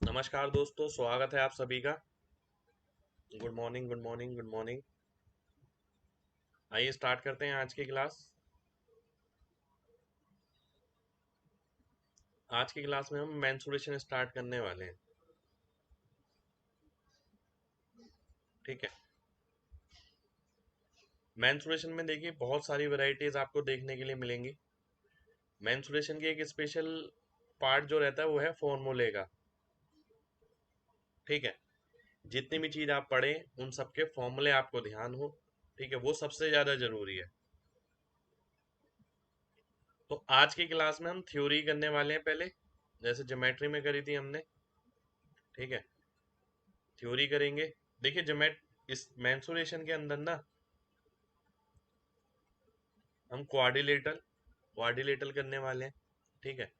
नमस्कार दोस्तों, स्वागत है आप सभी का। Good morning, good morning, good morning. आइए स्टार्ट करते हैं आज की क्लास। आज की क्लास में हम मेंस्ट्रुएशन स्टार्ट करने वाले हैं। ठीक है। मेंस्ट्रुएशन में देखिए बहुत सारी वैरायटीज आपको देखने के लिए मिलेंगी। मेंस्ट्रुएशन की एक स्पेशल पार्ट जो रहता है वो है फॉर्मूले का। ठीक है। जितनी भी चीज आप पढ़ें उन सबके फॉर्मूले आपको ध्यान हो। ठीक है, वो सबसे ज्यादा जरूरी है। तो आज की क्लास में हम थ्योरी करने वाले हैं पहले, जैसे ज्योमेट्री में करी थी हमने। ठीक है, थ्योरी करेंगे। देखिए ज्योमेट इस मेंसुरेशन के अंदर ना हम क्वाड्रिलेटरल करने वाले हैं। ठीक है।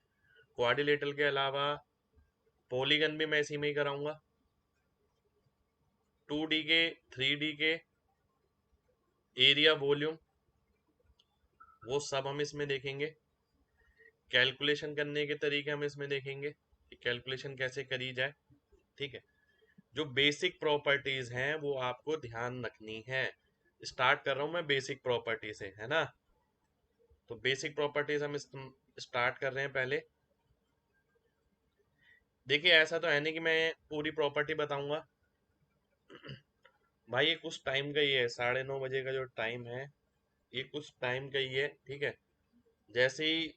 क्वाड्रिलेटरल के अलावा पॉलीगन भी मैं इसी में ही कराऊंगा। 2D के, 3D के एरिया वॉल्यूम वो सब हम इसमें देखेंगे। कैलकुलेशन करने के तरीके हम इसमें देखेंगे कि कैलकुलेशन कैसे करी जाए। ठीक है। जो बेसिक प्रॉपर्टीज हैं वो आपको ध्यान रखनी है। स्टार्ट कर रहा हूं मैं बेसिक प्रॉपर्टी से, है ना। तो बेसिक प्रॉपर्टीज हम स्टार्ट कर रहे हैं पहले। देखिए ऐसा तो है नहीं कि मैं पूरी प्रॉपर्टी बताऊंगा। भाई ये कुछ टाइम का ही है, 9:30 बजे का जो टाइम है ये कुछ टाइम का ही है। ठीक है। जैसे ही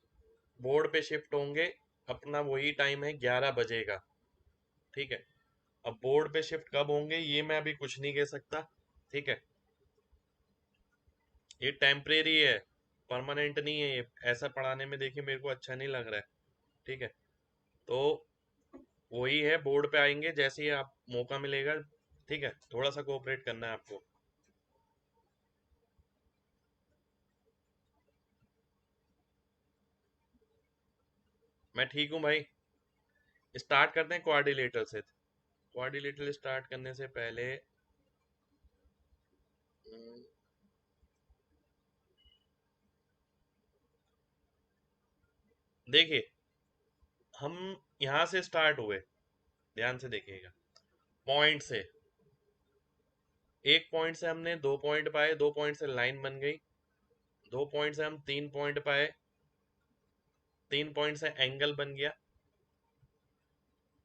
बोर्ड पे शिफ्ट होंगे अपना वही टाइम है 11 बजे का। ठीक है। अब बोर्ड पे शिफ्ट कब होंगे ये मैं अभी कुछ नहीं कह सकता। ठीक है। ये टेम्परेरी है, परमानेंट नहीं है। ये ऐसा पढ़ाने में देखिए मेरे को अच्छा नहीं लग रहा है। ठीक है। तो वही है, बोर्ड पे आएंगे जैसे ही आप मौका मिलेगा। ठीक है, थोड़ा सा कोऑपरेट करना है आपको। मैं ठीक हूँ भाई। स्टार्ट करते हैं क्वाड्रिलेटरल से। क्वाड्रिलेटरल स्टार्ट करने से पहले हम्म, देखिए हम यहाँ से स्टार्ट हुए, ध्यान से देखिएगा। पॉइंट से, एक पॉइंट से हमने 2 पॉइंट पाए, 2 पॉइंट से लाइन बन गई। 2 पॉइंट से हम 3 पॉइंट पाए, 3 पॉइंट से एंगल बन गया।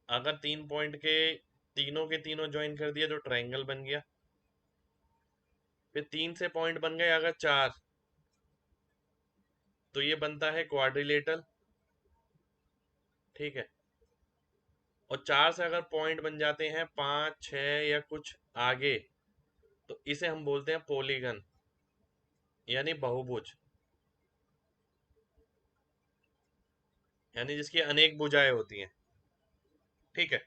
अगर 3 पॉइंट के तीनों के तीनों ज्वाइन कर दिया तो ट्रायंगल बन गया। फिर 3 से पॉइंट बन गए अगर 4, तो ये बनता है क्वाड्रिलेटरल। ठीक है। और 4 से अगर पॉइंट बन जाते हैं 5, 6 या कुछ आगे, तो इसे हम बोलते हैं पॉलीगन, यानी बहुभुज, यानी जिसकी अनेक भुजाएं होती हैं। ठीक है।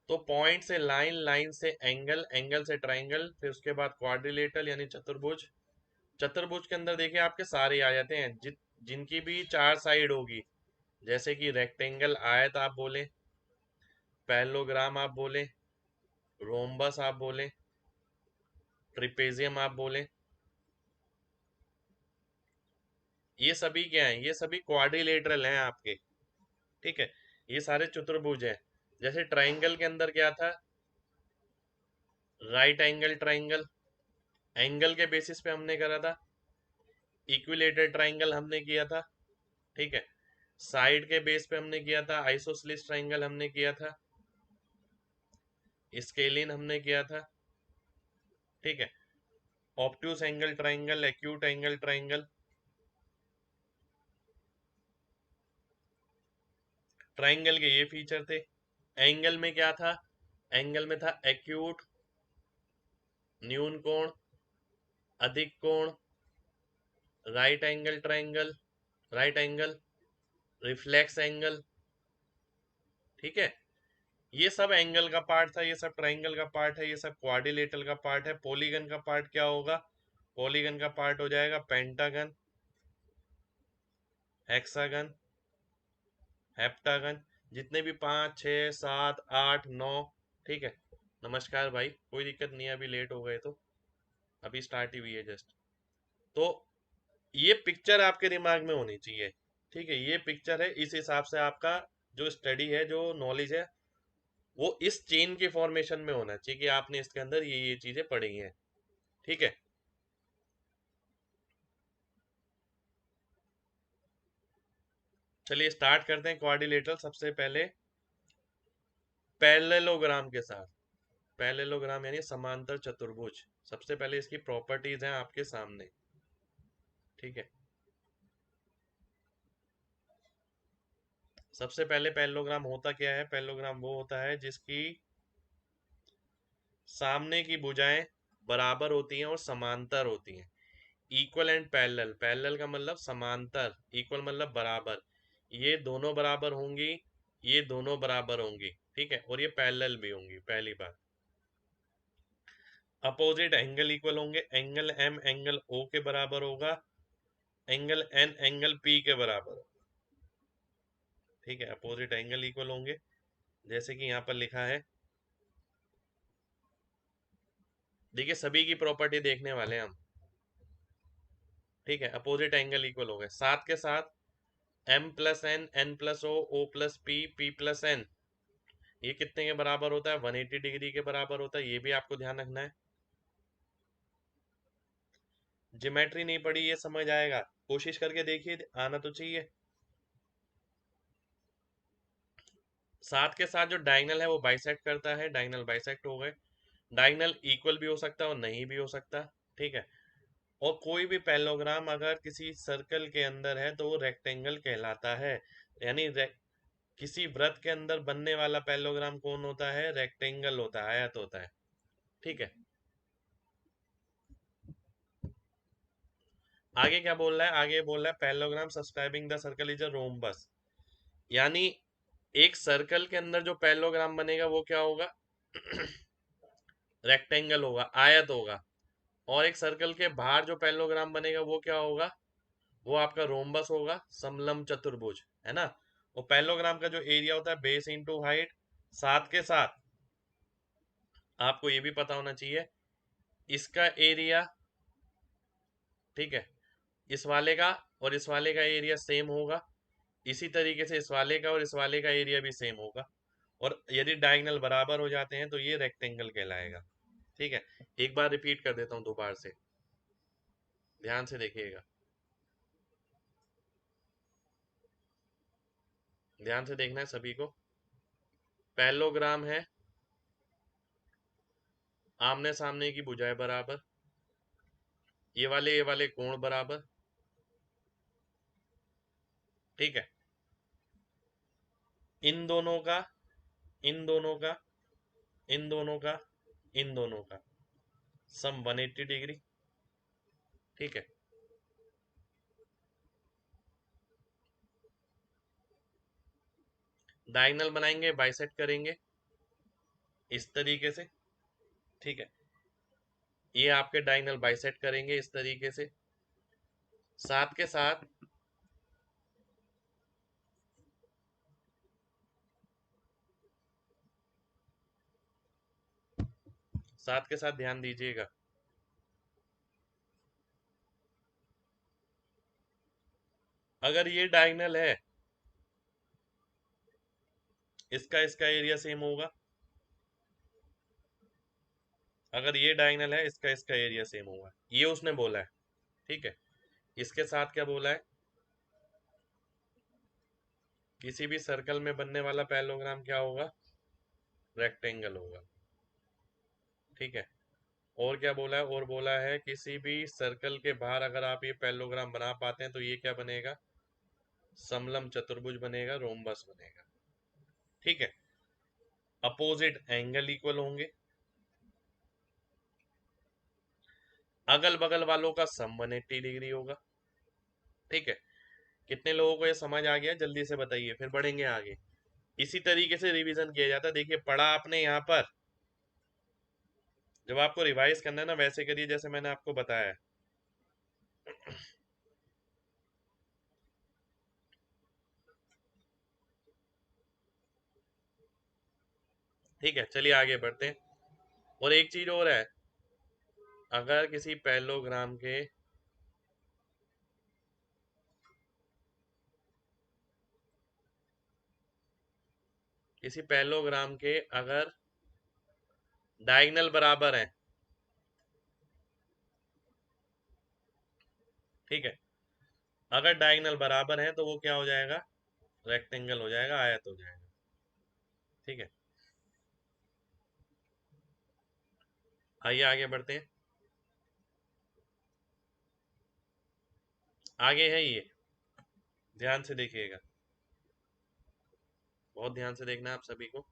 तो पॉइंट से लाइन, लाइन से एंगल, एंगल से ट्रायंगल, फिर उसके बाद क्वाड्रिलेटरल यानी चतुर्भुज। चतुर्भुज के अंदर देखिए आपके सारे आ जाते हैं जिनकी भी 4 साइड होगी। जैसे कि रेक्टेंगल, आयत आप बोले, पैरेललोग्राम आप बोले, रोम्बस आप बोले, ट्रिपेजियम आप बोले, ये सभी क्या हैं? ये सभी क्वाड्रिलेटरल हैं आपके। ठीक है। ये सारे चतुर्भुज हैं। जैसे ट्रायंगल के अंदर क्या था? राइट एंगल ट्रायंगल, एंगल के बेसिस पे हमने करा था। इक्विलेटरल ट्रायंगल हमने किया था। ठीक है। साइड के बेस पे हमने किया था, आइसोसेलेस ट्रायंगल हमने किया था, स्केलिन हमने किया था। ठीक है। Obtuse angle triangle, acute angle triangle. Triangle के ये फीचर थे। एंगल में क्या था? एंगल में था एक्यूट, न्यून कोण, अधिक कोण, right angle triangle, right angle, reflex angle. ठीक है। ये सब एंगल का पार्ट था, ये सब ट्रायंगल का पार्ट है, ये सब क्वाड्रिलेटरल का पार्ट है। पॉलीगन का पार्ट क्या होगा? पॉलीगन का पार्ट हो जाएगा पेंटागन, हेक्सागन, हेप्टागन, जितने भी 5, 6, 7, 8, 9। ठीक है। नमस्कार भाई, कोई दिक्कत नहीं है, अभी लेट हो गए तो अभी स्टार्ट ही हुई है जस्ट। तो ये पिक्चर आपके दिमाग में होनी चाहिए। ठीक है, ये पिक्चर है, इस हिसाब से आपका जो स्टडी है, जो नॉलेज है, वो इस चेन के फॉर्मेशन में होना चाहिए कि आपने इसके अंदर ये चीजें पढ़ी हैं। ठीक है। चलिए स्टार्ट करते हैं क्वाड्रिलेटरल। सबसे पहले पैरेललोग्राम के साथ। पैरेललोग्राम यानी समांतर चतुर्भुज। सबसे पहले इसकी प्रॉपर्टीज हैं आपके सामने। ठीक है। सबसे पहले पैरेललोग्राम होता क्या है? पैरेललोग्राम वो होता है जिसकी सामने की भुजाएं बराबर होती हैं और समांतर होती हैं। Equal and parallel. पैरेलल का मतलब समांतर, इक्वल मतलब बराबर। ये दोनों बराबर होंगी, ये दोनों बराबर होंगी। ठीक है। और ये पैरेलल भी होंगी। पहली बात। अपोजिट एंगल इक्वल होंगे। एंगल एम एंगल ओ के बराबर होगा, एंगल एन एंगल पी के बराबर। ठीक है। अपोजिट एंगल इक्वल होंगे, जैसे कि यहाँ पर लिखा है। देखिए सभी की प्रॉपर्टी देखने वाले हैं हम। ठीक है। अपोजिट एंगल इक्वल हो गए। साथ के साथ m plus N, N plus O plus P, P plus N, ये कितने के बराबर होता है? 180 डिग्री के बराबर होता है। ये भी आपको ध्यान रखना है। ज्योमेट्री नहीं पड़ी, ये समझ आएगा। कोशिश करके देखिए, आना तो चाहिए। साथ के साथ जो डायगनल है वो बाइसेक्ट करता है। डायगनल बाइसेक्ट हो गए। डायगनल इक्वल भी हो सकता है और नहीं भी हो सकता। ठीक है। और कोई भी पैरेललोग्राम अगर किसी सर्कल के अंदर है तो वो रेक्टेंगल कहलाता है। यानी किसी वृत्त के अंदर बनने वाला पैरेललोग्राम कौन होता है? रेक्टेंगल होता है, आयत होता है। ठीक है। आगे क्या बोल रहा है? आगे बोल रहा है parallelogram subscribing the circle is a rhombus. यानी एक सर्कल के अंदर जो पैरेललोग्राम बनेगा वो क्या होगा? रेक्टेंगल होगा, आयत होगा। और एक सर्कल के बाहर जो पैरेललोग्राम बनेगा वो क्या होगा? वो आपका रोम्बस होगा, समलंब चतुर्भुज, है ना। और पैरेललोग्राम का जो एरिया होता है बेस इंटू हाइट। साथ के साथ आपको ये भी पता होना चाहिए इसका एरिया। ठीक है। इस वाले का और इस वाले का एरिया सेम होगा। इसी तरीके से इस वाले का और इस वाले का एरिया भी सेम होगा। और यदि डायगोनल बराबर हो जाते हैं तो ये रेक्टेंगल कहलाएगा। ठीक है। एक बार रिपीट कर देता हूं दोबारा से, ध्यान से देखिएगा। ध्यान से देखना है सभी को। पैरेललोग्राम है, आमने सामने की भुजाएं बराबर, ये वाले कोण बराबर। ठीक है। इन दोनों का, इन दोनों का, इन दोनों का, इन दोनों का सम 180 डिग्री। ठीक है। डायगोनल बनाएंगे, बाइसेक्ट करेंगे इस तरीके से। ठीक है। ये आपके डायगोनल बाइसेक्ट करेंगे इस तरीके से। साथ के साथ ध्यान दीजिएगा। अगर ये डायगोनल है, इसका इसका एरिया सेम होगा। अगर ये डायगोनल है, इसका इसका एरिया सेम होगा। ये उसने बोला है। ठीक है। इसके साथ क्या बोला है? किसी भी सर्कल में बनने वाला पैरेललोग्राम क्या होगा? रेक्टेंगल होगा। ठीक है। और क्या बोला है? और बोला है किसी भी सर्कल के बाहर अगर आप ये पैरेललोग्राम बना पाते हैं तो ये क्या बनेगा? समलंब चतुर्भुज बनेगा, रोम्बस बनेगा। ठीक है। अपोजिट एंगल इक्वल होंगे। अगल बगल वालों का सम 180 डिग्री होगा। ठीक है। कितने लोगों को ये समझ आ गया? जल्दी से बताइए, फिर बढ़ेंगे आगे। इसी तरीके से रिवीजन किया जाता है। देखिए पढ़ा आपने यहाँ पर, जब आपको रिवाइज करना है ना वैसे करिए जैसे मैंने आपको बताया है। ठीक है। चलिए आगे बढ़ते हैं। और एक चीज और है, अगर किसी पैरेललोग्राम के किसी पैरेललोग्राम के अगर डायगोनल बराबर है, ठीक है, अगर डायगोनल बराबर है तो वो क्या हो जाएगा, रेक्टेंगल हो जाएगा, आयत हो जाएगा। ठीक है, आइए आगे बढ़ते हैं। आगे है ये, ध्यान से देखिएगा, बहुत ध्यान से देखना है आप सभी को।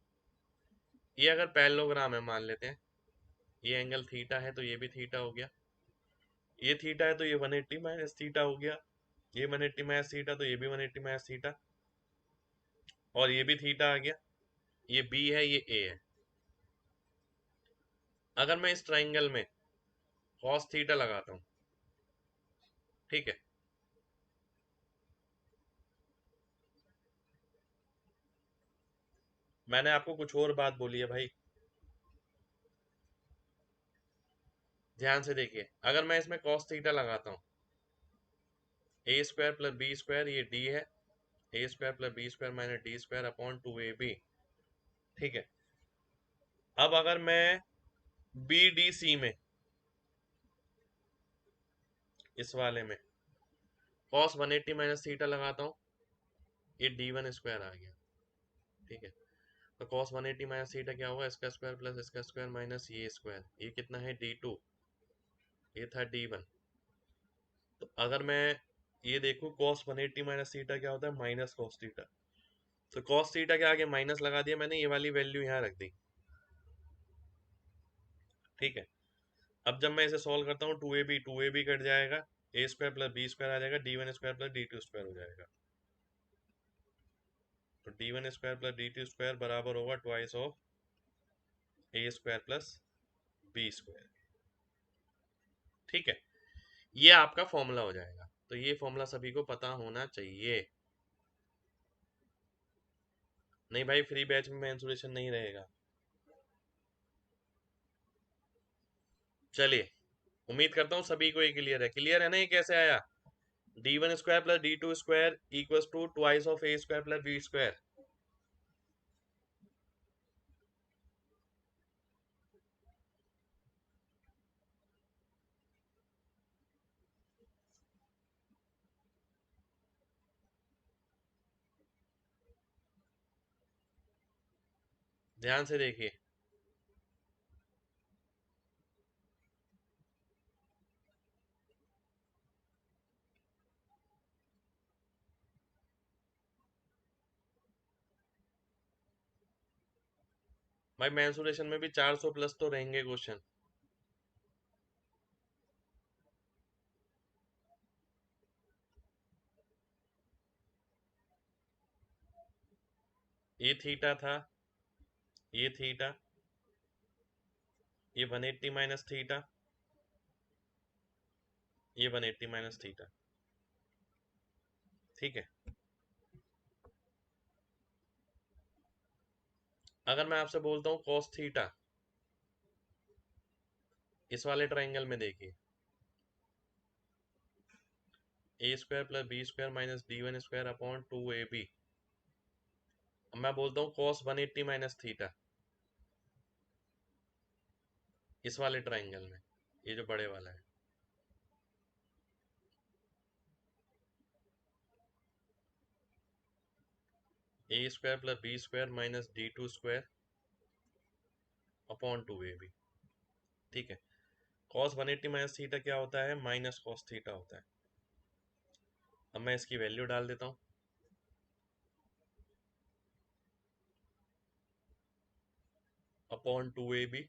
ये अगर पैरेललोग्राम है मान लेते हैं, ये एंगल थीटा है तो ये भी थीटा हो गया, ये थीटा है तो ये 180 माइनस थीटा हो गया, ये 180 माइनस थीटा तो ये भी 180 माइनस थीटा, और ये भी थीटा आ गया, ये बी है ये ए है। अगर मैं इस ट्राइंगल में कॉस थीटा लगाता हूँ, ठीक है, मैंने आपको कुछ और बात बोली है भाई, ध्यान से देखिए। अगर मैं इसमें कॉस थीटा लगाता हूँ, a square plus B square, ये डी है, a square plus B square minus d square upon 2ab, ठीक है। अब अगर मैं बी डी सी में, इस वाले में कॉस 180 माइनस थीटा लगाता हूँ, ये डी1 स्क्वायर आ गया, ठीक है। तो कॉस 180 माइनस थीटा क्या होगा, इसका स्क्वायर प्लस इसका स्क्वायर माइनस ये स्क्वायर, ये कितना है डी2, ये था डी1। तो अगर मैं ये देखूँ कॉस 180 माइनस थीटा क्या होता है, माइनस कॉस थीटा, तो कॉस थीटा के आगे माइनस लगा दिया मैंने, ये वाली वैल्यू यहाँ रख दी, ठीक है। अब जब मैं इसे सॉल्व करता हूँ, टू ए बी कट जाएगा, A square plus B square आ जाएगा, डी1 square plus D two square हो जाएगा। तो डी1 square plus D two square बराबर होगा twice of A square plus B square, ठीक है। ये आपका फॉर्मूला हो जाएगा। तो ये फॉर्मूला सभी को पता होना चाहिए। नहीं भाई, फ्री बैच में मेंसुरेशन नहीं रहेगा। चलिए, उम्मीद करता हूँ सभी को ये क्लियर है। क्लियर है ना ये कैसे आया, डी1 square plus D two square equal to twice of A square plus B square. ध्यान से देखिए, भाई मेंसुरेशन में भी 400 प्लस तो रहेंगे क्वेश्चन। ये थीटा था, ये थीटा, ये 180 माइनस थीटा, ये 180 माइनस थीटा, ठीक है। अगर मैं आपसे बोलता हूँ कॉस थीटा, इस वाले ट्राइंगल में देखिए, a square plus B square minus डी1 स्क्वायर अपॉन 2ab। अब मैं बोलता हूँ कॉस 180 माइनस थीटा, इस वाले ट्राइंगल में, ये जो बड़े वाला है, a square plus B square minus d two square upon 2ab, ठीक है। कॉस 180 माइनस थीटा क्या होता है, माइनस कॉस थीटा होता है। अब मैं इसकी वैल्यू डाल देता हूँ, अपॉन 2ab,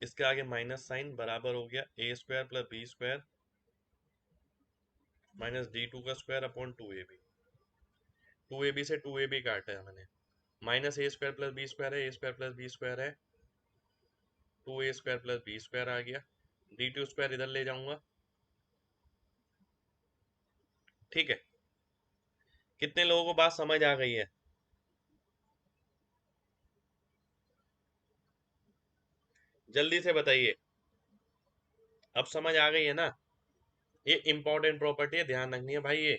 इसके आगे माइनस साइन बराबर हो गया a square plus B square minus d two का स्क्वायर अपॉन 2ab। 2ab से 2ab काटा है मैंने, minus a square plus B square है, a square plus B square है, 2a square plus B square आ गया, डी टू स्क्वायर इधर ले जाऊंगा, ठीक है। कितने लोगों को बात समझ आ गई है, जल्दी से बताइए। अब समझ आ गई है ना, ये इंपॉर्टेंट प्रॉपर्टी है, ध्यान रखनी है भाई। ये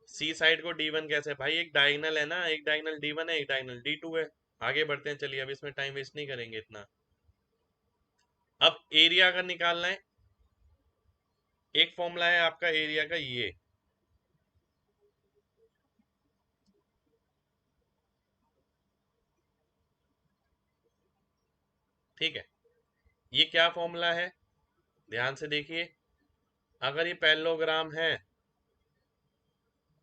सी साइड को D1 कैसे, भाई एक डायगोनल है ना, एक डायगोनल D1 है, एक डायगोनल D2 है। आगे बढ़ते हैं, चलिए अब इसमें टाइम वेस्ट नहीं करेंगे इतना। अब एरिया अगर निकालना है, एक फॉर्मूला है आपका एरिया का ये, ठीक है। ये क्या फॉर्मूला है, ध्यान से देखिए। अगर ये पैरेललोग्राम है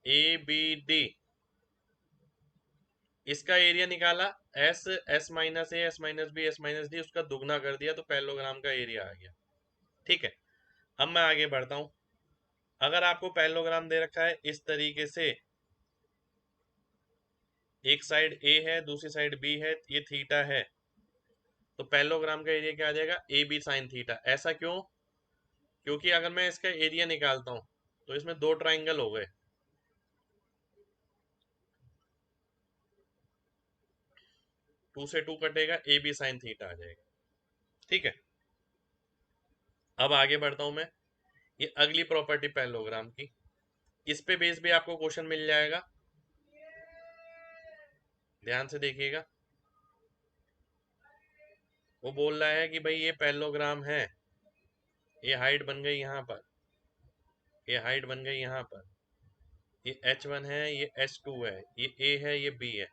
ABD, इसका एरिया निकाला, s, s minus a, s minus b, s minus d, उसका दुगना कर दिया तो पैरेललोग्राम का एरिया आ गया, ठीक है। अब मैं आगे बढ़ता हूं। अगर आपको पैरेललोग्राम दे रखा है इस तरीके से, एक साइड ए है, दूसरी साइड बी है, ये थीटा है, तो पैरेललोग्राम का एरिया क्या आ जाएगा, ए बी साइन थीटा। ऐसा क्यों, क्योंकि अगर मैं इसका एरिया निकालता हूं तो इसमें दो ट्राइंगल हो गए, 2 से 2 कटेगा, ए बी साइन थीटा आ जाएगा, ठीक है। अब आगे बढ़ता हूं मैं। ये अगली प्रॉपर्टी पैरेललोग्राम की, इस पे बेस भी आपको क्वेश्चन मिल जाएगा, ध्यान से देखिएगा। वो बोल रहा है कि भाई ये पैरेललोग्राम है, ये हाइट बन गई यहाँ पर, ये हाइट बन गई यहाँ पर, ये H1 है, ये H2 है, ये A है, ये B है।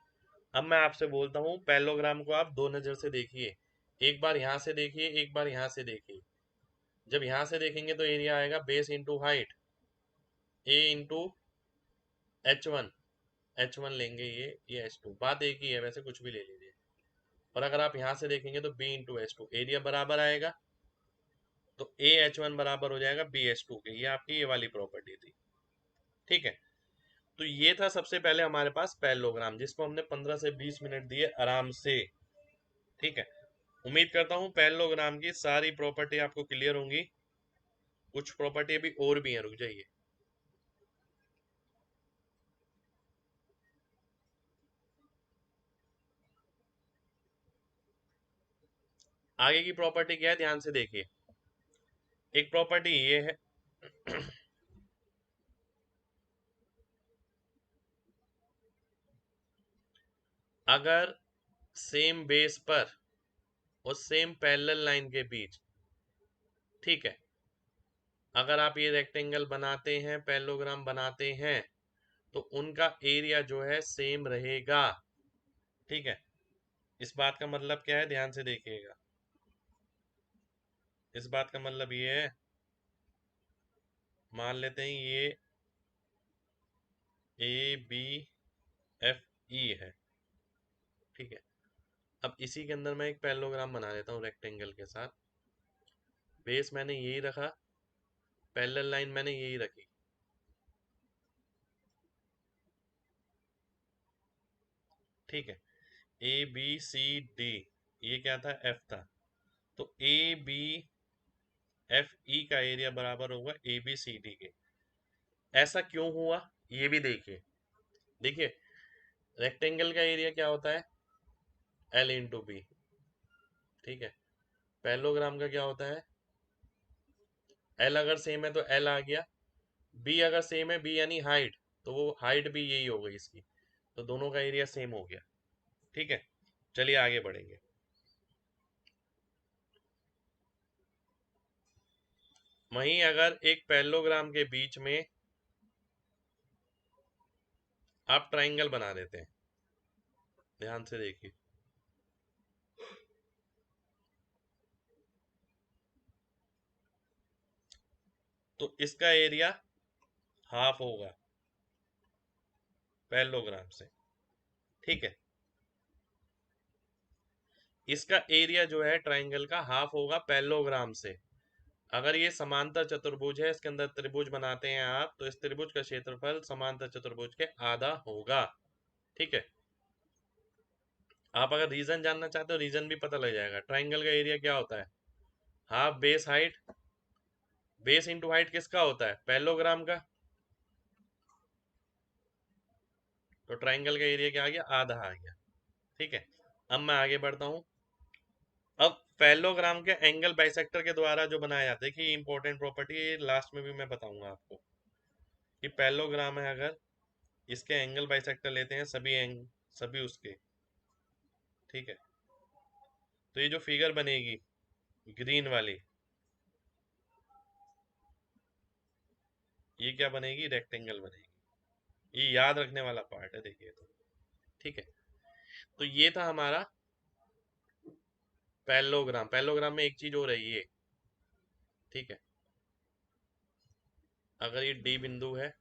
अब मैं आपसे बोलता हूँ पैरेललोग्राम को आप दो नजर से देखिए, एक बार यहाँ से देखिए, एक बार यहाँ से देखिए। जब यहाँ से देखेंगे तो एरिया आएगा base into height, A into H1, H1 लेंगे, ये H2, बात एक ही है वैसे, कुछ भी ले लीजिए। और अगर आप यहाँ से देखेंगे तो B इंटू H2, एरिया बराबर आएगा, तो AH1 बराबर हो जाएगा BH2 के। ये आपकी ये वाली प्रॉपर्टी थी, ठीक है। तो ये था सबसे पहले हमारे पास पैरेललोग्राम, जिसको हमने 15 से 20 मिनट दिए आराम से, ठीक है। उम्मीद करता हूँ पैरेललोग्राम की सारी प्रॉपर्टी आपको क्लियर होंगी। कुछ प्रॉपर्टी अभी और भी है, रुक जाइए। आगे की प्रॉपर्टी क्या है, ध्यान से देखिए। एक प्रॉपर्टी ये है अगर सेम बेस पर और सेम पैरेलल लाइन के बीच, ठीक है, अगर आप ये रेक्टेंगल बनाते हैं, पैरेललोग्राम बनाते हैं, तो उनका एरिया जो है सेम रहेगा, ठीक है। इस बात का मतलब क्या है, ध्यान से देखिएगा। इस बात का मतलब ये है, मान लेते हैं ये ABFE है, ठीक है। अब इसी के अंदर मैं एक पैरेललोग्राम बना देता हूँ रेक्टेंगल के साथ। बेस मैंने यही रखा, पैरेलल लाइन मैंने यही रखी, ठीक है। ABCD, ये क्या था, F था, तो ABFE का एरिया बराबर होगा ABCD के। ऐसा क्यों हुआ, ये भी देखिए। देखिए रेक्टेंगल का एरिया क्या होता है, L इंटू बी, ठीक है। पैरेललोग्राम का क्या होता है, L अगर सेम है तो L आ गया, B अगर सेम है, B यानी हाइट, तो वो हाइट भी यही हो गई इसकी, तो दोनों का एरिया सेम हो गया, ठीक है। चलिए आगे बढ़ेंगे। वहीं अगर एक पैरेललोग्राम के बीच में आप ट्राइंगल बना देते हैं, ध्यान से देखिए, तो इसका एरिया हाफ होगा पैरेललोग्राम से, ठीक है। इसका एरिया जो है ट्राइंगल का हाफ होगा पैरेललोग्राम से। अगर ये समांतर चतुर्भुज है, इसके अंदर त्रिभुज बनाते हैं आप, तो इस त्रिभुज का क्षेत्रफल समांतर चतुर्भुज के आधा होगा, ठीक है। आप अगर रीजन जानना चाहते हो, रीजन भी पता लग जाएगा। ट्राइंगल का एरिया क्या होता है, half base height, base into height किसका होता है, पैरेललोग्राम का, तो ट्राइंगल का एरिया क्या आ गया, आधा आ गया, ठीक है। अब मैं आगे बढ़ता हूं। अब पैरेललोग्राम के एंगल बाइसेक्टर के द्वारा जो बनाया जाता है, कि इंपॉर्टेंट प्रॉपर्टी लास्ट में भी मैं बताऊंगा आपको, कि पैरेललोग्राम है अगर, इसके एंगल बाइसेक्टर लेते हैं, सभी उसके। ठीक है, तो ये जो फिगर बनेगी ग्रीन वाली, ये क्या बनेगी? रेक्टेंगल बनेगी। ये याद रखने वाला पार्ट है, देखिए तो। ठीक है, तो ये था हमारा पैरेललोग्राम। पैरेललोग्राम में एक चीज हो रही है, ठीक है, अगर ये डी बिंदु है,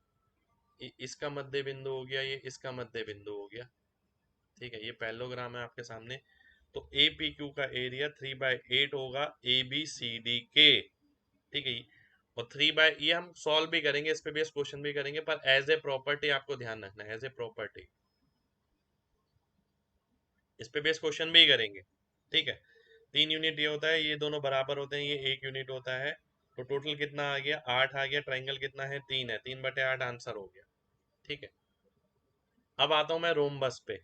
इसका मध्य बिंदु हो गया, ये इसका मध्य बिंदु हो गया। ठीक है, ये पैरेललोग्राम है आपके सामने। तो ए पी क्यू का एरिया 3/8 होगा ए बी सी डी के। ठीक है, और 3 बाय, ये हम सॉल्व भी करेंगे, इस पे बेस क्वेश्चन भी करेंगे, पर एज ए प्रॉपर्टी आपको ध्यान रखना है, एज ए प्रॉपर्टी इस पे बेस क्वेश्चन भी करेंगे। ठीक है, 3 यूनिट ये होता है, ये दोनों बराबर होते हैं, ये 1 यूनिट होता है। तो टोटल कितना आ गया? 8 आ गया। ट्राइंगल कितना है? 3 है, 3/8 आंसर हो गया। ठीक है, अब आता हूं मैं रोम्बस पे।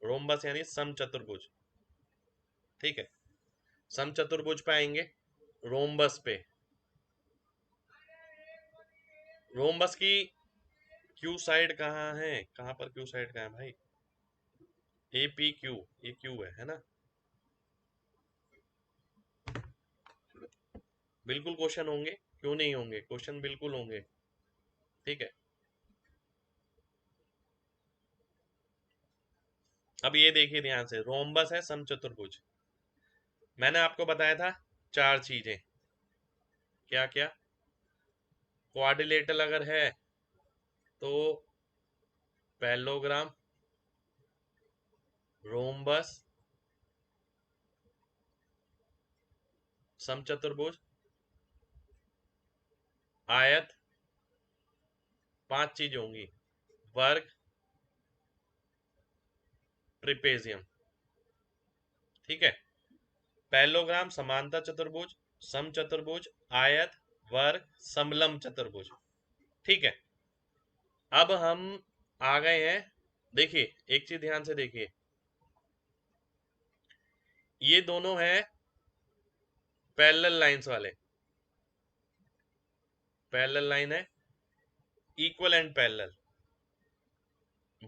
रोम्बस यानी समचतुर्भुज। ठीक है, समचतुर्भुज पे आएंगे, रोम्बस पे। रोम्बस की क्यू साइड कहाँ है? कहाँ पर क्यू साइड कहाँ है भाई? ए पी क्यू, ये क्यू है ना? बिल्कुल क्वेश्चन होंगे, क्यों नहीं होंगे? क्वेश्चन बिल्कुल होंगे। ठीक है, अब ये देखिए ध्यान से, रोम्बस है समचतुर्भुज। मैंने आपको बताया था 4 चीजें, क्या क्या? क्वाड्रिलेटरल अगर है तो पैरेललोग्राम, रोम्बस, समचतुर्भुज, आयत, 5 चीज होंगी, वर्ग, ट्रिपेजियम। ठीक है, पैरेललोग्राम, समांतर चतुर्भुज, समचतुर्भुज, आयत, वर्ग, समलंब चतुर्भुज। ठीक है, अब हम आ गए हैं, देखिए एक चीज ध्यान से देखिए, ये दोनों हैं पैरेलल लाइंस वाले, पैरेलल लाइन है, equal and parallel,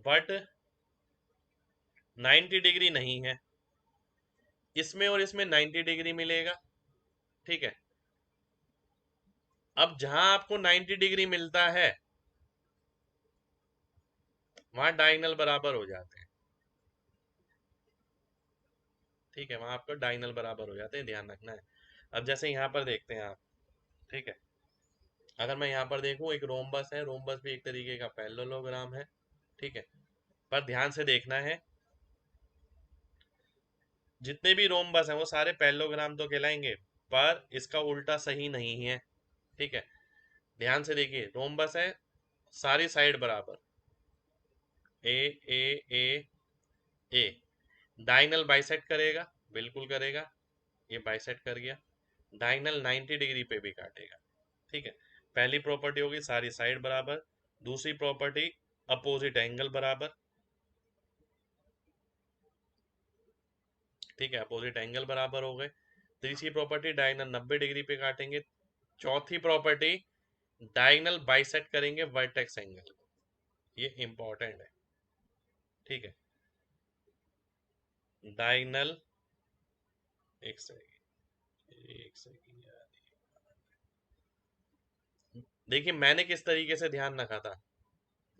but 90 degree नहीं है। इसमें और इसमें 90 डिग्री मिलेगा। ठीक है, अब जहां आपको 90 डिग्री मिलता है वहां डायगोनल बराबर हो जाते हैं। ठीक है, वहां आपको डायगोनल बराबर हो जाते हैं, ध्यान रखना है। अब जैसे यहाँ पर देखते हैं आप, ठीक है, अगर मैं यहाँ पर देखूं, एक रोम्बस है, रोम्बस भी एक तरीके का पैरेललोग्राम है। ठीक है, पर ध्यान से देखना है, जितने भी रोम्बस हैं वो सारे पैरेललोग्राम तो कहलाएंगे, पर इसका उल्टा सही नहीं है। ठीक है, ध्यान से देखिए, रोम्बस है, सारी साइड बराबर, ए ए ए ए, डायगोनल बाइसेक्ट करेगा, बिल्कुल करेगा, ये बाइसेक्ट कर गया। डायगोनल 90 डिग्री पे भी काटेगा। ठीक है, पहली प्रॉपर्टी होगी सारी साइड बराबर, दूसरी प्रॉपर्टी अपोजिट एंगल बराबर। ठीक है, अपोजिट एंगल बराबर हो गए। तीसरी प्रॉपर्टी डायगोनल 90 डिग्री पे काटेंगे। चौथी प्रॉपर्टी डायगोनल बाइसेक्ट करेंगे वर्टेक्स एंगल को, ये इंपॉर्टेंट है। ठीक है, डायगोनल, एक सेकेंड, एक सेकेंड यार, देखिए मैंने किस तरीके से ध्यान रखा था।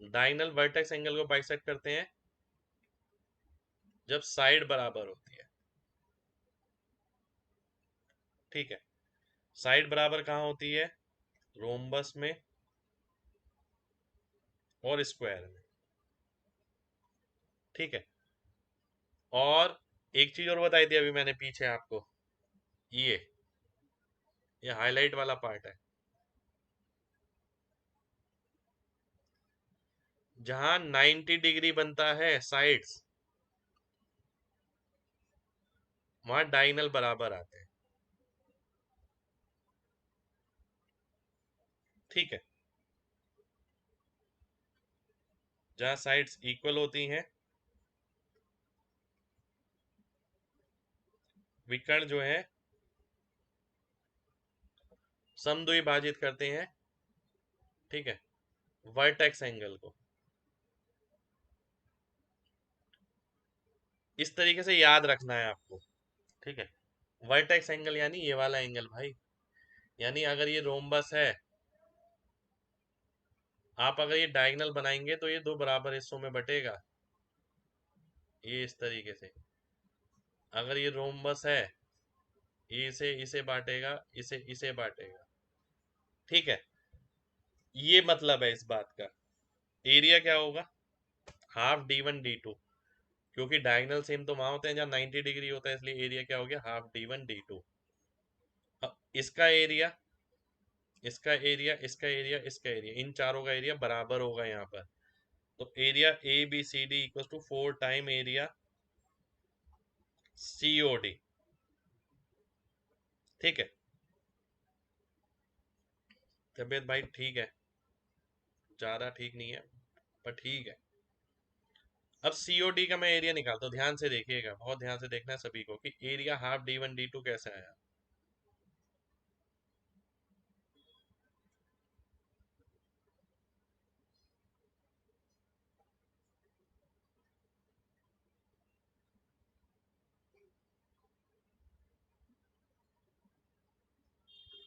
डायगोनल वर्टेक्स एंगल को बाइसेक्ट करते हैं जब साइड बराबर होती है। ठीक है, साइड बराबर कहाँ होती है? रोम्बस में और स्क्वायर में। ठीक है, और एक चीज और बताई थी अभी मैंने पीछे आपको, ये ये हाईलाइट वाला पार्ट है, जहां 90 डिग्री बनता है साइड्स, वहां डायगोनल बराबर आते हैं। ठीक है, जहां साइड्स इक्वल होती हैं, विकर्ण जो है समद्विभाजित करते हैं। ठीक है, वर्टेक्स एंगल को। इस तरीके से याद रखना है आपको, ठीक है। वर्टेक्स एंगल यानी ये वाला एंगल भाई, यानी अगर ये रोम्बस है, आप अगर ये डायगोनल बनाएंगे तो ये दो बराबर हिस्सों में बटेगा, ये इस तरीके से। अगर ये रोम्बस है, ये इसे इसे बांटेगा, इसे इसे बांटेगा, ठीक है। ये मतलब है इस बात का। एरिया क्या होगा, हाफ d1 d2, क्योंकि डायगोनल सेम तो वहां होते हैं जहाँ 90 डिग्री होता है, इसलिए एरिया क्या हो गया, हाफ d1 d2। अब इसका एरिया, इसका एरिया, इसका एरिया, इसका एरिया, इन चारों का एरिया बराबर होगा यहाँ पर। तो area A B C D equal to 4 time area COD, ठीक है। तबीयत भाई ठीक है, ज़्यादा ठीक नहीं है पर ठीक है। अब COD का मैं एरिया निकालता हूँ, ध्यान से देखिएगा, बहुत ध्यान से देखना है सभी को कि एरिया हाफ d1 d2 कैसे आया।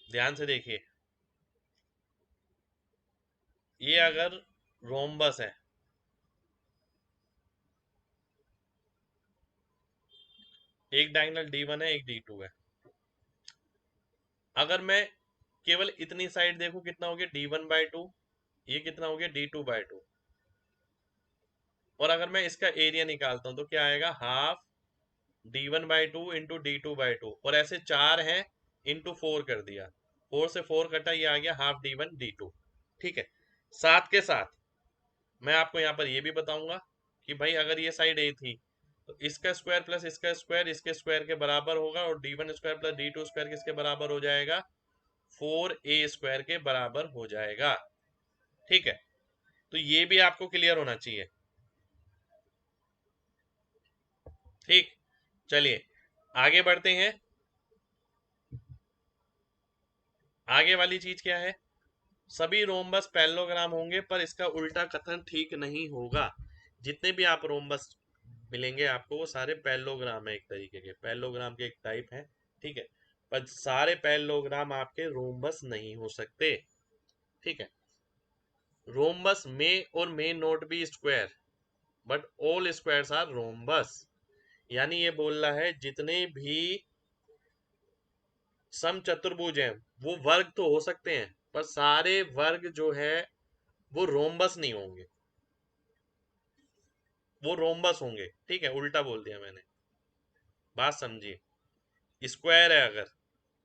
ध्यान से देखिए, ये अगर रोम्बस है, एक डायगोनल d1 है, एक d2 है। अगर मैं केवल इतनी साइड देखूं, कितना हो गया d1/2, ये कितना हो गया d2/2। और अगर मैं इसका एरिया निकालता हूं तो क्या आएगा, हाफ d1/2 इंटू d2/2, और ऐसे चार हैं, इंटू 4 कर दिया, 4 से 4 कटा, ये आ गया हाफ d1 d2, ठीक है। साथ के साथ मैं आपको यहाँ पर ये भी बताऊंगा कि भाई अगर ये साइड ए थी तो इसका स्क्वायर प्लस इसका स्क्वायर इसके स्क्वायर के बराबर होगा, और d1 square plus d2 square किसके बराबर हो जाएगा, 4a स्क्वायर के बराबर हो जाएगा, ठीक है। तो ये भी आपको क्लियर होना चाहिए, ठीक। चलिए आगे बढ़ते हैं। आगे वाली चीज क्या है, सभी रोम्बस पैरेललोग्राम होंगे, पर इसका उल्टा कथन ठीक नहीं होगा। जितने भी आप रोम्बस मिलेंगे आपको वो सारे पैरेललोग्राम है, एक तरीके के पैरेललोग्राम के एक टाइप है, ठीक है। पर सारे पैरेललोग्राम आपके रोम्बस नहीं हो सकते, ठीक है। रोम्बस में और may not be square, but all squares are rhombus. यानी ये बोल रहा है जितने भी सम चतुर्भुज हैं वो वर्ग तो हो सकते हैं, पर सारे वर्ग जो है वो रोम्बस नहीं होंगे, वो रोम्बस होंगे, ठीक है। उल्टा बोल दिया मैंने, बात समझिए। स्क्वायर है अगर,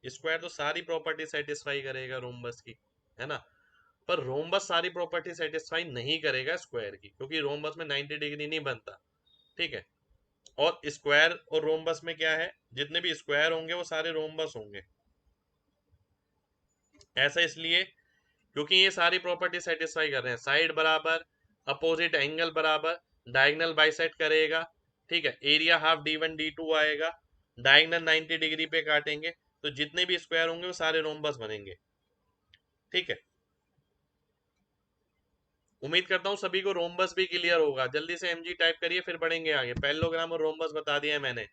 स्क्वायर तो सारी प्रॉपर्टी सेटिस्फाई करेगा रोम्बस की, है ना। पर रोम्बस सारी प्रॉपर्टी सेटिस्फाई नहीं करेगा स्क्वायर की, क्योंकि रोम्बस में 90 डिग्री नहीं बनता, ठीक है। और स्क्वायर और रोम्बस में क्या है, जितने भी स्क्वायर होंगे वो सारे रोम्बस होंगे। ऐसा इसलिए क्योंकि ये सारी प्रॉपर्टी सेटिस्फाई कर रहे हैं, साइड बराबर, अपोजिट एंगल बराबर, डायगोनल बाइसेक्ट करेगा, ठीक है। एरिया हाफ d1 d2 आएगा, डायगोनल 90 डिग्री पे काटेंगे, तो जितने भी स्क्वायर होंगे वो सारे रोम्बस बनेंगे, ठीक है। उम्मीद करता हूँ सभी को रोम्बस भी क्लियर होगा। जल्दी से mg टाइप करिए, फिर बढ़ेंगे आगे। पैरेललोग्राम और रोम्बस बता दिया है मैंने।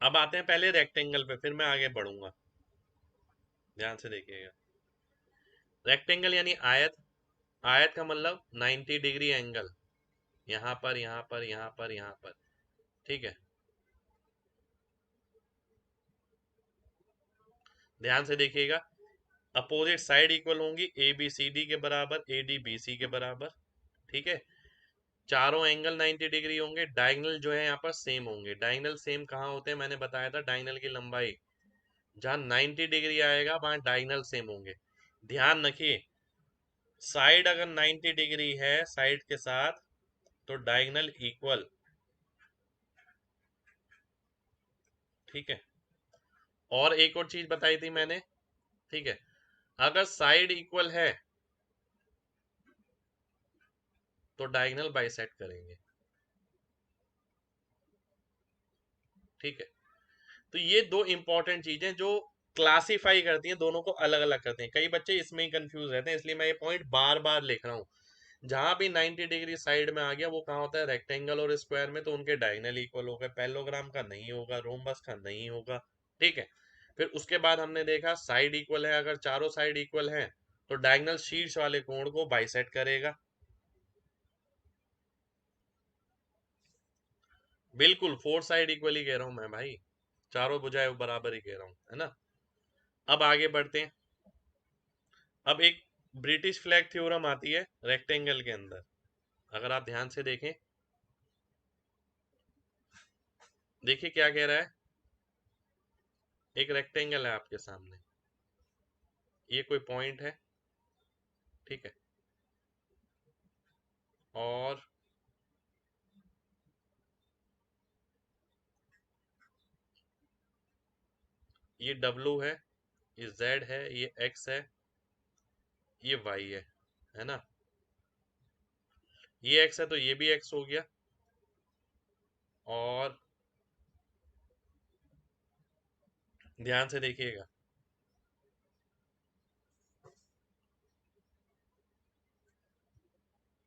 अब आते हैं पहले रेक्टेंगल पे, फिर मैं आगे बढ़ूंगा, ध्यान से देखिएगा। रेक्टेंगल यानी आयत, आयत का मतलब 90 डिग्री एंगल, यहाँ पर, यहाँ पर, यहाँ पर, यहाँ पर, ठीक है। ध्यान से देखिएगा, अपोजिट साइड इक्वल होंगी, ए बी सी डी के बराबर, ए डी बी सी के बराबर, ठीक है। चारों एंगल 90 डिग्री होंगे, डायगोनल जो है यहाँ पर सेम होंगे। डायगोनल सेम कहाँ होते हैं, मैंने बताया था, डायगोनल की लंबाई जहाँ 90 डिग्री आएगा वहां डायगोनल सेम होंगे। ध्यान रखिए, साइड अगर 90 डिग्री है साइड के साथ तो डायगोनल इक्वल, ठीक है। और एक और चीज बताई थी मैंने, ठीक है, अगर साइड इक्वल है तो डायगोनल बाइसेक्ट करेंगे, ठीक है। तो ये दो इंपॉर्टेंट चीजें जो क्लासिफाई करती हैं, दोनों को अलग अलग करते हैं। कई बच्चे इसमें ही कंफ्यूज रहते हैं, इसलिए मैं ये पॉइंट बार बार लिख रहा हूँ। जहां भी 90 डिग्री साइड में आ गया वो कहाँ होता है, रेक्टेंगल और स्क्वायर में, तो उनके डायगोनल इक्वल हो गए। पैरेललोग्राम का नहीं होगा, रोम्बस का नहीं होगा, ठीक है। फिर उसके बाद हमने देखा साइड इक्वल है, अगर चारों साइड इक्वल है तो डायगोनल शीर्ष वाले कोण को बाइसेक्ट करेगा। बिल्कुल फोर साइड इक्वल ही कह रहा हूं मैं भाई, चारों भुजाएं बराबर ही कह रहा हूं, है ना। अब आगे बढ़ते हैं। अब एक ब्रिटिश फ्लैग थ्योरम आती है रेक्टेंगल के अंदर, अगर आप ध्यान से देखें, देखिए क्या कह रहा है। एक रेक्टेंगल है आपके सामने, ये कोई पॉइंट है, ठीक है, और ये W है, ये Z है, ये X है, ये Y है ना। ये X है तो ये भी X हो गया, और ध्यान से देखिएगा,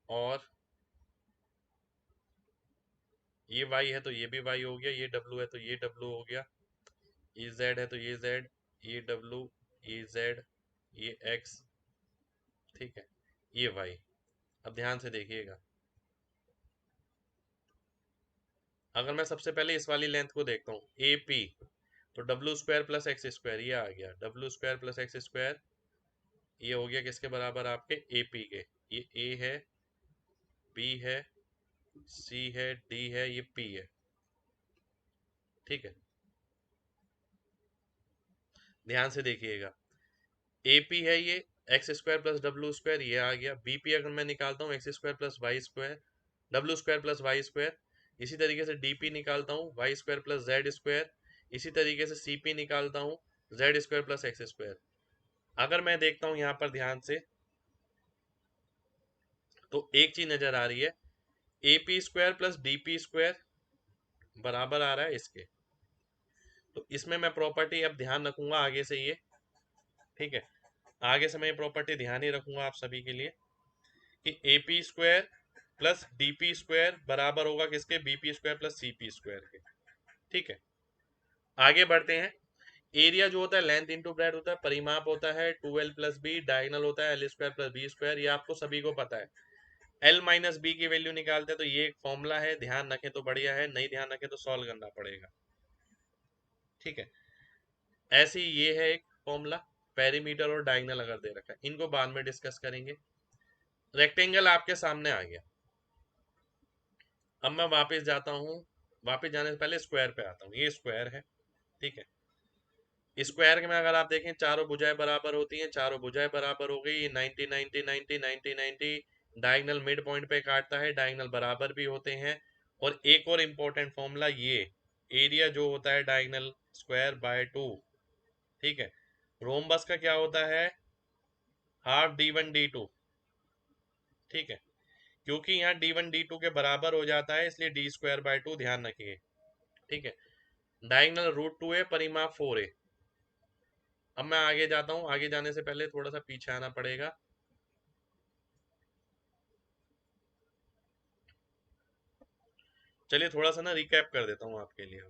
और ये Y है तो ये भी Y हो गया, ये W है तो ये W हो गया, ये Z है तो ये Z, ये W, ये Z, ये X, ठीक है, ये Y। अब ध्यान से देखिएगा, अगर मैं सबसे पहले इस वाली लेंथ को देखता हूँ AP, तो W square plus X square, ये आ गया W square plus X square, ये हो गया किसके बराबर, आपके AP के। ये A है, B है, C है, D है, ये P है, ठीक है। ध्यान से देखिएगा, AP है ये, X square plus W square, ये आ गया। BP अगर मैं निकालता हूँ X square plus Y square, W square plus Y square. इसी तरीके से DP निकालता हूँ Y square plus Z square. इसी तरीके से CP निकालता हूँ Z square plus X square. अगर मैं देखता हूँ यहाँ पर ध्यान से, तो एक चीज नजर आ रही है, AP square plus DP square बराबर आ रहा है इसके। तो इसमें मैं प्रॉपर्टी अब ध्यान रखूंगा आगे से ये, ठीक है, आगे से मैं ये प्रॉपर्टी ध्यान ही रखूंगा आप सभी के लिए, कि AP square plus DP square बराबर होगा किसके, BP square plus CP square के, ठीक है। आगे बढ़ते हैं। एरिया जो होता है लेंथ इंटू ब्रेड होता है, परिमाप होता है 2L प्लस बी, डायगनल होता है L square plus B square, ये आपको सभी को पता है। L माइनस बी की वैल्यू निकालते हैं तो ये एक फॉर्मूला है, ध्यान रखें तो बढ़िया है, नहीं ध्यान रखें तो सॉल्व करना पड़ेगा, ठीक है। ऐसे ही ये है एक फॉर्मूला, पेरीमीटर और डायगोनल अगर दे रखा है, इनको बाद में डिस्कस करेंगे। रेक्टेंगल आपके सामने आ गया। अब मैं वापस जाता हूँ, वापस जाने से पहले स्क्वायर पे आता हूँ, ये स्क्वायर है, ठीक है। स्क्वायर में अगर आप देखें चारों भुजाएं बराबर होती हैं, चारों भुजाएं बराबर हो गई, 90 90 90 90 90, डायगोनल मिड पॉइंट पे काटता है, डायगोनल बराबर भी होते हैं। और एक और इम्पोर्टेंट फॉर्मूला, ये एरिया जो होता है डायगोनल स्क्वायर बाय 2, ठीक है। रोम्बस का क्या होता है, हाफ D1 D2, ठीक है। क्योंकि यहाँ D1 D2 के बराबर हो जाता है इसलिए D² बाय 2, ध्यान रखिए, ठीक है। डायगोनल √2 है, परिमाप 4 है। अब मैं आगे जाता हूँ, आगे जाने से पहले थोड़ा सा पीछे आना पड़ेगा। चलिए थोड़ा सा ना रिकैप कर देता हूँ आपके लिए।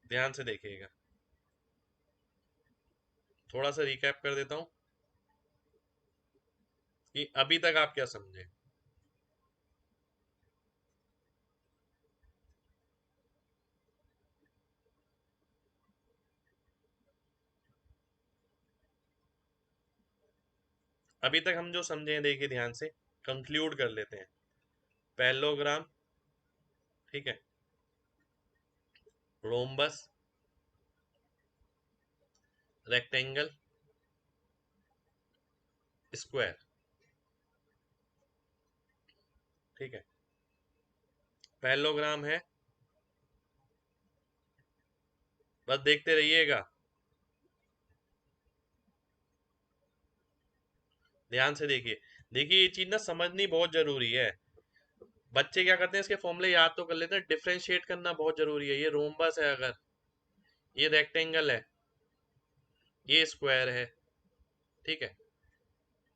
ध्यान से देखिएगा, थोड़ा सा रिकैप कर देता हूँ कि अभी तक आप क्या समझे। अभी तक हम जो समझे हैं, देखिए ध्यान से कंक्लूड कर लेते हैं। पैरेललोग्राम, ठीक है, रोम्बस, रेक्टेंगल, स्क्वायर। ठीक है, पैरेललोग्राम है, बस देखते रहिएगा, ध्यान से देखिए। देखिए ये चीज ना समझनी बहुत जरूरी है। बच्चे क्या करते हैं, इसके फॉर्मूले याद तो कर लेते हैं, डिफरेंशिएट करना बहुत जरूरी है। ये रोम्बस है, अगर ये रेक्टेंगल है, ये स्क्वायर है। ठीक है,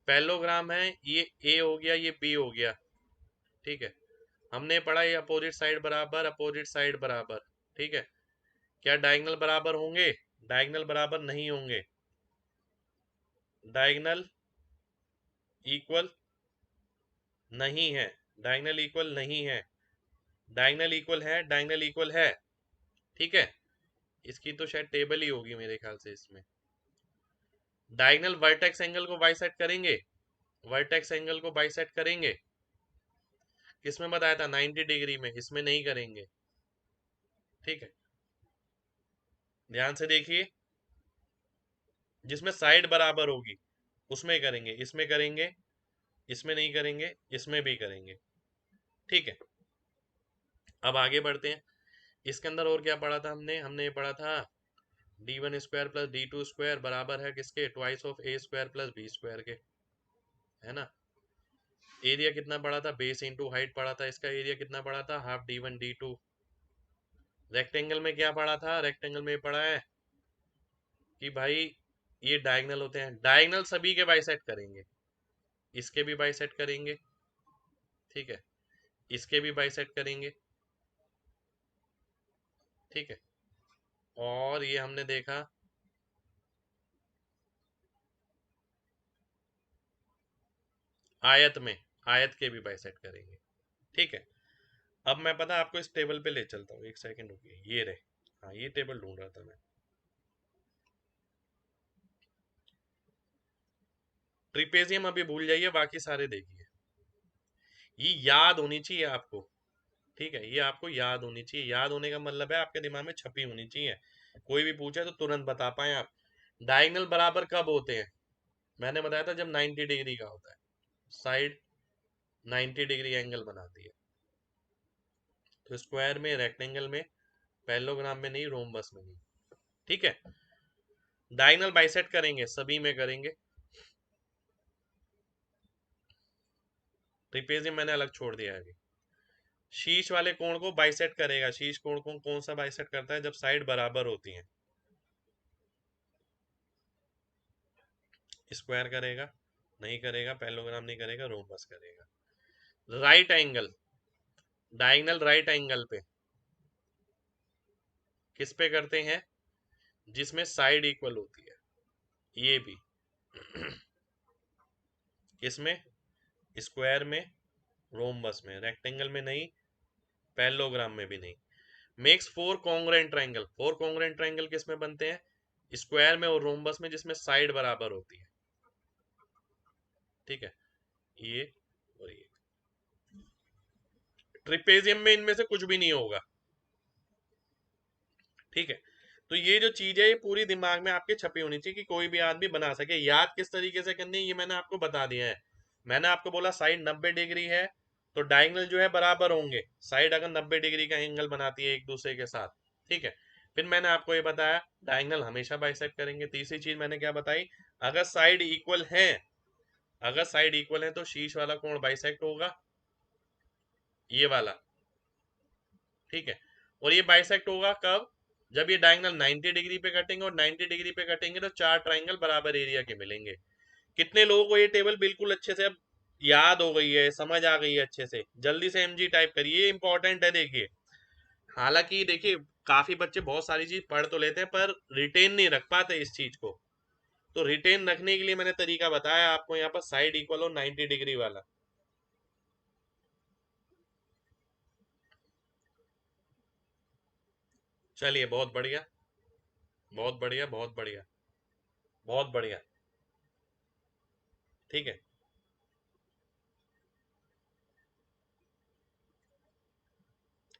पैरेललोग्राम है, ये ए हो गया, ये बी हो गया। ठीक है, हमने पढ़ा ये अपोजिट साइड बराबर, अपोजिट साइड बराबर। ठीक है, क्या डायगोनल बराबर होंगे? डायगोनल बराबर नहीं होंगे। डायगोनल इक्वल नहीं है, डायगोनल इक्वल नहीं है, डायगोनल इक्वल है, डायगोनल इक्वल है। ठीक है, इसकी तो शायद टेबल ही होगी मेरे ख्याल से इसमें। डायगोनल वर्टेक्स एंगल को बाइसेक्ट करेंगे, वर्टेक्स एंगल को बाइसेक्ट करेंगे। किसमें बताया था? 90 डिग्री में, इसमें नहीं करेंगे। ठीक है, ध्यान से देखिए, जिसमें साइड बराबर होगी उसमें करेंगे, इसमें करेंगे, इसमें नहीं करेंगे, इसमें भी करेंगे। ठीक है, अब आगे बढ़ते हैं। इसके अंदर और क्या पढ़ा था हमने? हमने ये पढ़ा था d1 square plus d2 square बराबर है किसके? Twice of a square plus b square के, है ना। एरिया कितना पढ़ा था? बेस इंटू हाइट पढ़ा था, इसका एरिया कितना पढ़ा था? Half d1 d2। रेक्टेंगल में क्या पढ़ा था? रेक्टेंगल में पढ़ा है कि भाई ये डायगोनल होते हैं, डायगोनल सभी के बाइसेक्ट करेंगे, इसके भी बाइसेक्ट करेंगे। ठीक है, इसके भी बाइसेक्ट करेंगे। ठीक है, और ये हमने देखा आयत में, आयत के भी बाइसेक्ट करेंगे। ठीक है, अब मैं पता आपको इस टेबल पे ले चलता हूँ, एक सेकंड रुकिए, ये रहे। हाँ, ये टेबल ढूंढ रहा था मैं। ट्रिपेजियम अभी भूल जाइए, बाकी सारे देखिए। ये याद होनी चाहिए आपको। ठीक है, ये आपको याद होनी चाहिए। याद होने का मतलब है आपके दिमाग में छपी होनी चाहिए, कोई भी पूछे तो तुरंत बता पाए आप। डायगोनल बराबर कब होते हैं? मैंने बताया था जब 90 डिग्री का होता है, साइड 90 डिग्री एंगल बनाती है। तो स्क्वायर में, रेक्टेंगल में, पैरेललोग्राम में नहीं, रोम्बस में नहीं। ठीक है, डायगोनल बाइसेक्ट करेंगे, सभी में करेंगे। ट्रिपेजियम मैंने अलग छोड़ दिया है अभी। शीश वाले कोण को बाइसेक्ट करेगा। शीश कोण को कौन सा बाइसेक्ट करता है? जब साइड बराबर होती है। स्क्वायर करेगा? नहीं करेगा, पैरेललोग्राम नहीं करेगा, रोम्बस करेगा। Right angle, diagonal right angle पे किस पे करते हैं? जिसमें साइड इक्वल होती है। ये भी किसमें? स्क्वायर में, रोम्बस में, रेक्टेंगल में नहीं, पैरेललोग्राम में भी नहीं। Makes four congruent triangle. Four congruent triangle किस में बनते हैं? स्क्वायर में और रोम्बस में, जिसमें साइड बराबर होती है। ठीक है, ये और ये। ट्रिपेजियम में इनमें से कुछ भी नहीं होगा। ठीक है, तो ये जो चीज है ये पूरी दिमाग में आपके छपी होनी चाहिए कि कोई भी आदमी बना सके। याद किस तरीके से करनी है ये मैंने आपको बता दिया है। मैंने आपको बोला साइड 90 डिग्री है तो डायगोनल जो है बराबर होंगे। साइड अगर 90 डिग्री का एंगल बनाती है एक दूसरे के साथ। ठीक है, फिर मैंने आपको ये बताया डायगोनल हमेशा बाइसेक्ट करेंगे। तीसरी चीज मैंने क्या बताई? अगर साइड इक्वल है, अगर साइड इक्वल है तो शीश वाला कोण बाइसेक्ट होगा, ये वाला। ठीक है, और ये बाइसेक्ट होगा कब? जब ये डायगोनल 90 डिग्री पे कटेंगे, और 90 डिग्री पे कटेंगे तो चार ट्रायंगल बराबर एरिया के मिलेंगे। कितने लोगों को ये टेबल बिल्कुल अच्छे से अब याद हो गई है, समझ आ गई है अच्छे से? जल्दी से एमजी टाइप करिए, इंपॉर्टेंट है देखिए। हालांकि देखिए काफी बच्चे बहुत सारी चीज पढ़ तो लेते हैं पर रिटेन नहीं रख पाते इस चीज को। तो रिटेन रखने के लिए मैंने तरीका बताया आपको, यहाँ पर साइड इक्वल और 90 डिग्री वाला। चलिए, बहुत बढ़िया, बहुत बढ़िया, बहुत बढ़िया, बहुत बढ़िया। ठीक है,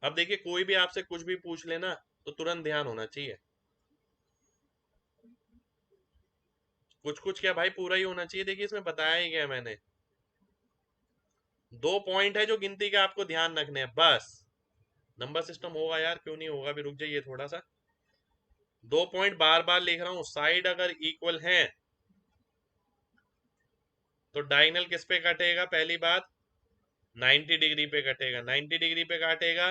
अब देखिए कोई भी आपसे कुछ भी पूछ लेना तो तुरंत ध्यान होना चाहिए। कुछ कुछ क्या भाई, पूरा ही होना चाहिए। देखिए इसमें बताया ही क्या है मैंने, 2 पॉइंट है जो गिनती का आपको ध्यान रखने हैं बस। नंबर सिस्टम होगा यार, क्यों नहीं होगा, भी रुक जाइए थोड़ा सा। 2 पॉइंट बार बार लिख रहा हूं, साइड अगर इक्वल है तो डायगोनल किस पे कटेगा, पहली बात 90 डिग्री पे कटेगा। 90 डिग्री पे काटेगा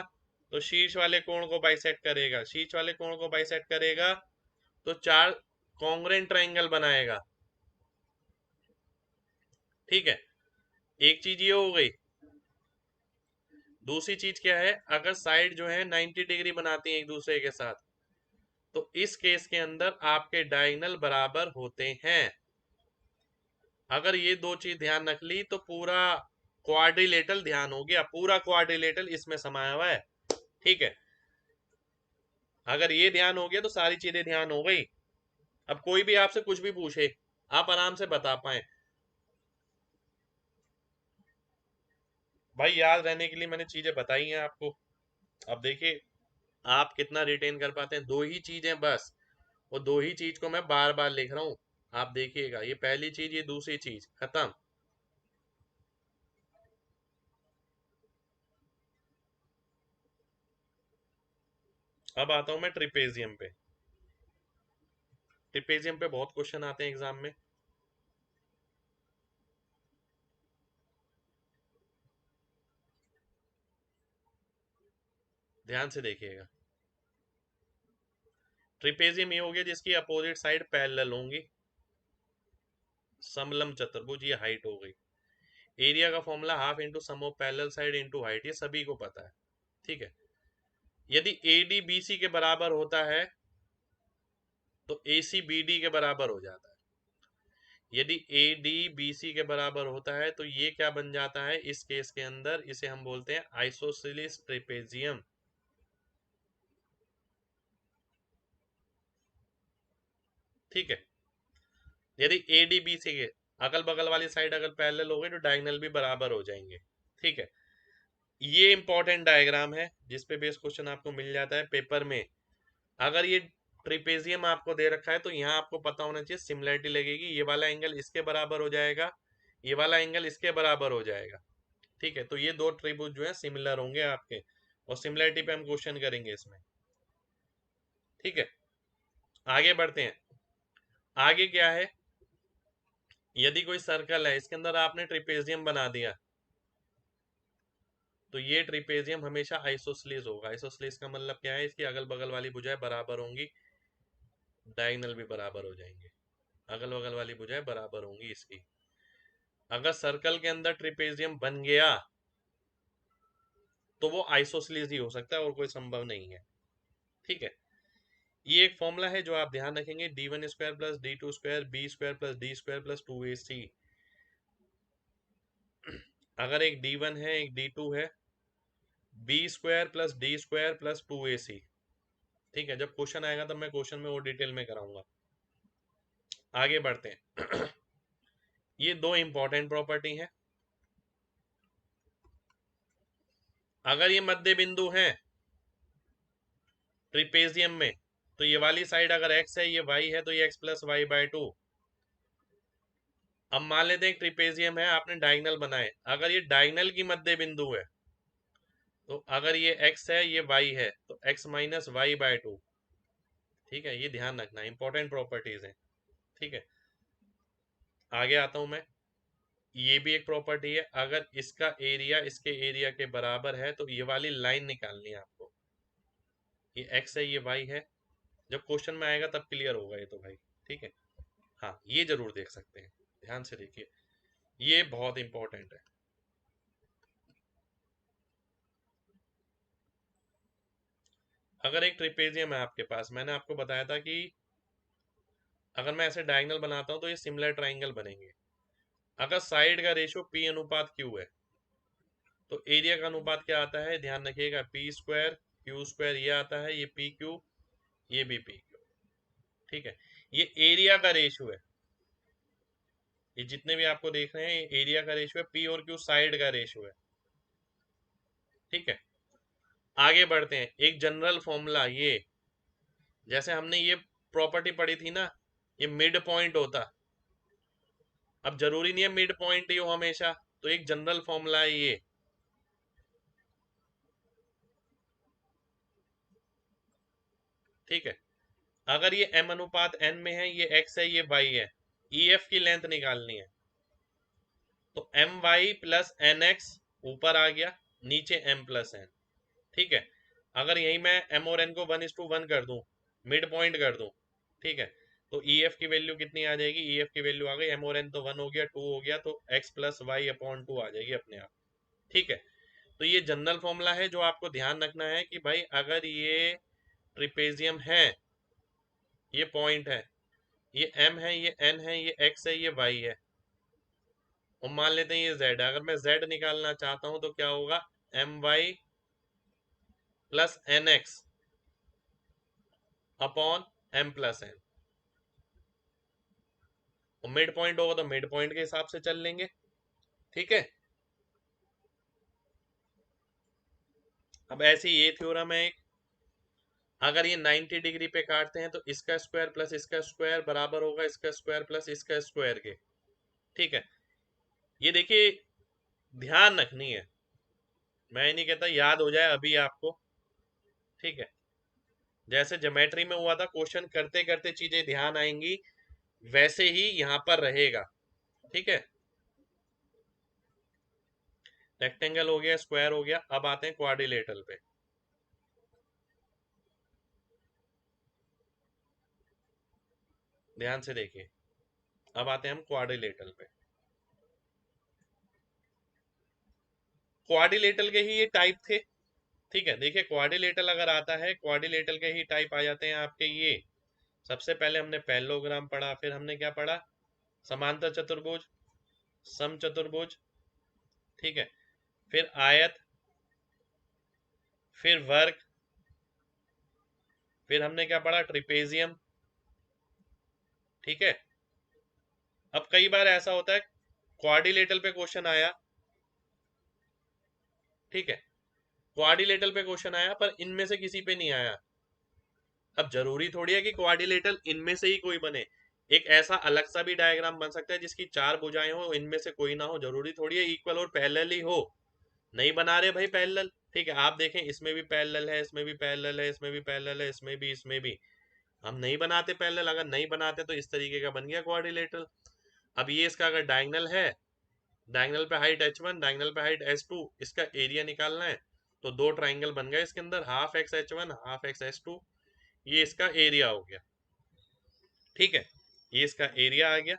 तो शीर्ष वाले कोण को बाइसेक्ट करेगा, शीर्ष वाले कोण को बाइसेक्ट करेगा तो 4 कॉन्ग्रुएंट ट्रायंगल बनाएगा। ठीक है, एक चीज ये हो गई। दूसरी चीज क्या है, अगर साइड जो है 90 डिग्री बनाती है एक दूसरे के साथ, तो इस केस के अंदर आपके डायगोनल बराबर होते हैं। अगर ये दो चीज ध्यान रख ली तो पूरा क्वाड्रिलेटरल ध्यान हो गया, पूरा क्वाड्रिलेटरल इसमें समाया हुआ है। ठीक है, अगर ये ध्यान हो गया तो सारी चीजें ध्यान हो गई। अब कोई भी आपसे कुछ भी पूछे, आप आराम से बता पाए। भाई याद रहने के लिए मैंने चीजें बताई हैं आपको। अब देखिए आप कितना रिटेन कर पाते हैं। 2 ही चीजें बस, वो 2 ही चीज को मैं बार बार लिख रहा हूं। आप देखिएगा, ये पहली चीज, ये दूसरी चीज, खत्म। अब आता हूं मैं ट्रिपेजियम पे। ट्रिपेजियम पे बहुत क्वेश्चन आते हैं एग्जाम में। ध्यान से देखिएगा। ट्रिपेजियम ये हो गया जिसकी अपोजिट साइड पैरेलल होंगी, समलंब चतुर्भुज, ये हाइट हो गई। एरिया का formula half into sum of parallel side into height, ये सभी को पता है। ठीक है, यदि AD BC के बराबर होता है तो AC BD के बराबर हो जाता है। यदि AD BC के बराबर होता है तो ये क्या बन जाता है, इस केस के अंदर इसे हम बोलते हैं आइसोसेलेस ट्रेपेजियम। ठीक है, यदि AD BC के अगल बगल वाली साइड अगर पैरेलल हो गई तो डायगोनल भी बराबर हो जाएंगे। ठीक है, ये इंपॉर्टेंट डायग्राम है जिसपे बेस क्वेश्चन आपको मिल जाता है पेपर में। अगर ये ट्रिपेजियम आपको दे रखा है तो यहाँ आपको पता होना चाहिए, सिमिलरिटी लगेगी, ये वाला एंगल इसके बराबर हो जाएगा, ये वाला एंगल इसके बराबर हो जाएगा। ठीक है, तो ये दो त्रिभुज जो है सिमिलर होंगे आपके, और सिमिलरिटी पे हम क्वेश्चन करेंगे इसमें। ठीक है, आगे बढ़ते हैं। आगे क्या है, यदि कोई सर्कल है, इसके अंदर आपने ट्रिपेजियम बना दिया तो ये ट्रिपेजियम हमेशा आइसोसेलेस होगा। आइसोसेलेस का मतलब क्या है, इसकी अगल बगल वाली भुजाएं बराबर होंगी, डायगोनल भी बराबर हो जाएंगे, अगल बगल वाली भुजाएं बराबर होंगी इसकी। अगर सर्कल के अंदर ट्रिपेजियम बन गया तो वो आइसोसेलेस ही हो सकता है और कोई संभव नहीं है। ठीक है, ये एक फॉर्मूला है जो आप ध्यान रखेंगे, d1² plus d2² b² plus d² plus 2ac। अगर एक d1 है एक d2 है, b² plus d² plus 2ac। ठीक है, जब क्वेश्चन आएगा तब मैं क्वेश्चन में वो डिटेल में कराऊंगा। आगे बढ़ते हैं। ये दो इंपॉर्टेंट प्रॉपर्टी है। अगर ये मध्य बिंदु है ट्रिपेजियम में, तो ये वाली साइड अगर x है, ये y है, तो ये x प्लस वाई बाय 2। अब मान लेते हैं एक ट्रिपेजियम है, आपने डायगोनल बनाए, अगर ये डायगोनल की मध्य बिंदु है तो अगर ये x है ये y है तो x माइनस वाई बाय 2। ठीक है, ये ध्यान रखना, इंपॉर्टेंट प्रॉपर्टीज है। ठीक है, आगे आता हूं मैं। ये भी एक प्रॉपर्टी है, अगर इसका एरिया इसके एरिया के बराबर है तो ये वाली लाइन निकालनी है आपको। ये x है ये y है, जब क्वेश्चन में आएगा तब क्लियर होगा ये तो भाई। ठीक है, हाँ ये जरूर देख सकते हैं, ध्यान से देखिए, ये बहुत इंपॉर्टेंट है। अगर एक ट्रिपेजियम है आपके पास, मैंने आपको बताया था कि अगर मैं ऐसे डायगोनल बनाता हूं तो ये सिमिलर ट्राइंगल बनेंगे। अगर साइड का रेशियो p अनुपात q है तो एरिया का अनुपात क्या आता है, ध्यान रखिएगा, p² q² ये आता है, ये pq, ये भी pq। ठीक है, ये एरिया का रेशियो है, ये जितने भी आपको देख रहे हैं एरिया का रेशियो है, p और q साइड का रेशियो है। ठीक है, आगे बढ़ते हैं। एक जनरल फॉर्मूला, ये जैसे हमने ये प्रॉपर्टी पढ़ी थी ना, ये मिड पॉइंट होता, अब जरूरी नहीं है मिड पॉइंट ही हो हमेशा, तो एक जनरल फॉर्मूला है ये। ठीक है, अगर ये m अनुपात n में है, ये x है, ये y है, EF की लेंथ निकालनी है, तो my प्लस nx ऊपर आ गया, नीचे m प्लस n। ठीक है, अगर यही मैं m और n को 1:1 कर दूं, मिड पॉइंट कर दूं, ठीक है, तो EF की वैल्यू कितनी आ जाएगी? EF की वैल्यू आ गई, m और n तो 1 हो गया, 2 हो गया, तो x प्लस वाई अपॉन 2 आ जाएगी अपने आप। ठीक है, तो ये जनरल फॉर्मूला है जो आपको ध्यान रखना है कि भाई अगर ये ट्रिपेजियम है, ये पॉइंट है, ये m है, ये n है, ये x है, ये y है, और मान लेते हैं ये z है। अगर मैं z निकालना चाहता हूं तो क्या होगा? my plus nx upon m plus n, और मिड पॉइंट होगा तो मिड पॉइंट के हिसाब से चल लेंगे। ठीक है, अब ऐसे ये थ्योरम है एक, अगर ये 90 डिग्री पे काटते हैं तो इसका स्क्वायर प्लस इसका स्क्वायर बराबर होगा इसका स्क्वायर प्लस इसका स्क्वायर के। ठीक है, ये देखिए ध्यान रखनी है, मैं नहीं कहता याद हो जाए अभी आपको। ठीक है, जैसे ज्योमेट्री में हुआ था, क्वेश्चन करते करते चीजें ध्यान आएंगी, वैसे ही यहाँ पर रहेगा। ठीक है, रेक्टेंगल हो गया, स्क्वायर हो गया, अब आते हैं क्वाड्रिलेटरल पे। ध्यान से देखिए, अब आते हैं हम क्वाड्रिलेटरल पे। क्वाड्रिलेटरल के ही ये टाइप थे। ठीक है, देखिए क्वाड्रिलेटरल अगर आता है, क्वाड्रिलेटरल के ही टाइप आ जाते हैं आपके ये। सबसे पहले हमने पैरेललोग्राम पढ़ा, फिर हमने क्या पढ़ा? समांतर चतुर्भुज, समचतुर्भुज, ठीक है, फिर आयत, फिर वर्ग, फिर हमने क्या पढ़ा? ट्रिपेजियम। ठीक है, अब कई बार ऐसा होता है क्वाड्रिलेटरल पे क्वेश्चन आया, ठीक है, क्वाड्रिलेटरल पे क्वेश्चन आया पर इनमें से किसी पे नहीं आया। अब जरूरी थोड़ी है कि क्वाड्रिलेटरल इनमें से ही कोई बने, एक ऐसा अलग सा भी डायग्राम बन सकता है जिसकी 4 भुजाएं हो, इनमें से कोई ना हो, जरूरी थोड़ी है इक्वल और पैरेलल ही हो। नहीं बना रहे भाई पैरेलल, ठीक है, आप देखें इसमें भी पैरेलल है, इसमें भी पैरेलल है, इसमें भी पैरेलल है, इसमें भी, इसमें भी। हम नहीं बनाते पैरेलल, अगर नहीं बनाते तो इस तरीके का बन गया क्वाड्रिलेटरल। अब ये इसका अगर डायगोनल है, डायगोनल पे हाइट h1, डायगोनल पे हाइट h2, इसका एरिया निकालना है, तो दो ट्राइंगल बन गए इसके अंदर, half x h1 half x h2, ये इसका एरिया हो गया। ठीक है, ये इसका एरिया आ गया।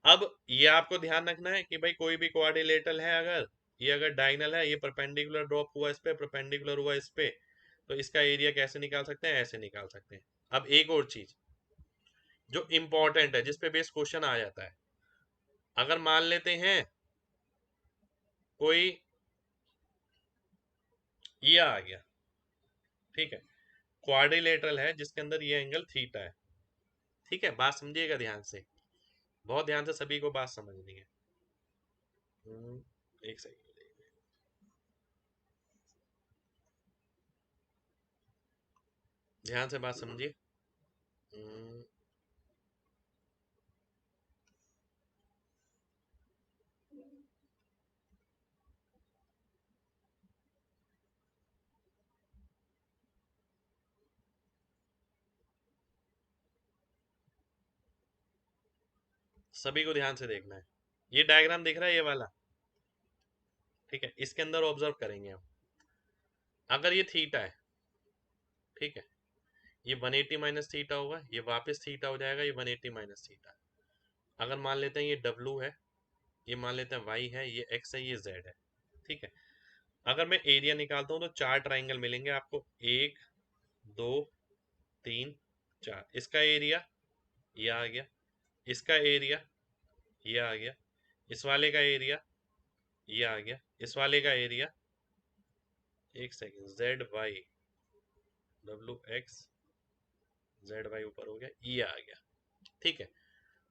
अब ये आपको ध्यान रखना है कि भाई कोई भी क्वाड्रिलेटरल है, अगर ये अगर डायगोनल है, ये परपेंडिकुलर ड्रॉप हुआ इस पे, परपेंडिकुलर हुआ इस पे, तो इसका एरिया कैसे निकाल सकते हैं? ऐसे निकाल सकते हैं। अब एक और चीज जो इंपॉर्टेंट है, जिसपे बेस क्वेश्चन आ जाता है, अगर मान लेते हैं कोई ये आ गया, ठीक है, क्वाड्रिलेटरल है जिसके अंदर ये एंगल थीटा है। ठीक है, बात समझिएगा ध्यान से, बहुत ध्यान से सभी को बात समझनी है। एक सेकंड, ध्यान से बात समझिए। सभी को ध्यान से देखना है, ये डायग्राम दिख रहा है ये वाला, ठीक है, इसके अंदर ऑब्जर्व करेंगे हम, अगर ये थीटा है, ठीक है, ये 180 माइनस थीटा होगा, ये वापस थीटा हो जाएगा, ये 180 माइनस थीटा। अगर मान लेते हैं ये W है, ये मान लेते हैं Y है, ये X है, ये Z है। ठीक है, अगर मैं एरिया निकालता हूँ तो 4 ट्राइंगल मिलेंगे आपको, 1 2 3 4, इसका एरिया ये आ गया, इसका एरिया ये आ गया, इस वाले का एरिया ये आ गया, इस वाले का एरिया, एक सेकेंड, ZY ZY ऊपर हो गया, ये आ गया। ठीक है,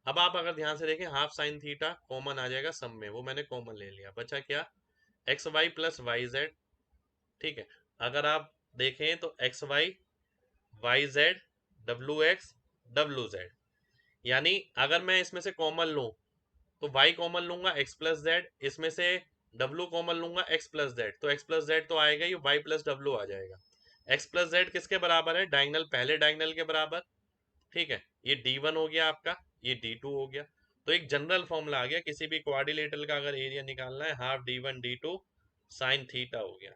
अब आप अगर ध्यान से देखें, हाफ साइन थीटा कॉमन आ जाएगा सब में, वो मैंने कॉमन ले लिया, बचा क्या? XY plus YZ। ठीक है, अगर आप देखें तो XY YZ WX WZ, यानी अगर मैं इसमें से कॉमन लूं तो y कॉमन लूंगा x प्लस जेड, इसमें से w कॉमन लूंगा x प्लस जेड, तो x प्लस जेड तो आएगा ही, y प्लस डब्ल्यू आ जाएगा। x प्लस जेड किसके बराबर है? डायगनल, पहले डायगनल के बराबर। ठीक है, ये d1 हो गया आपका, ये d2 हो गया। तो एक जनरल फॉर्मूला आ गया किसी भी क्वाड्रिलेटरल का अगर एरिया निकालना है, half d1 d2 sine theta हो गया।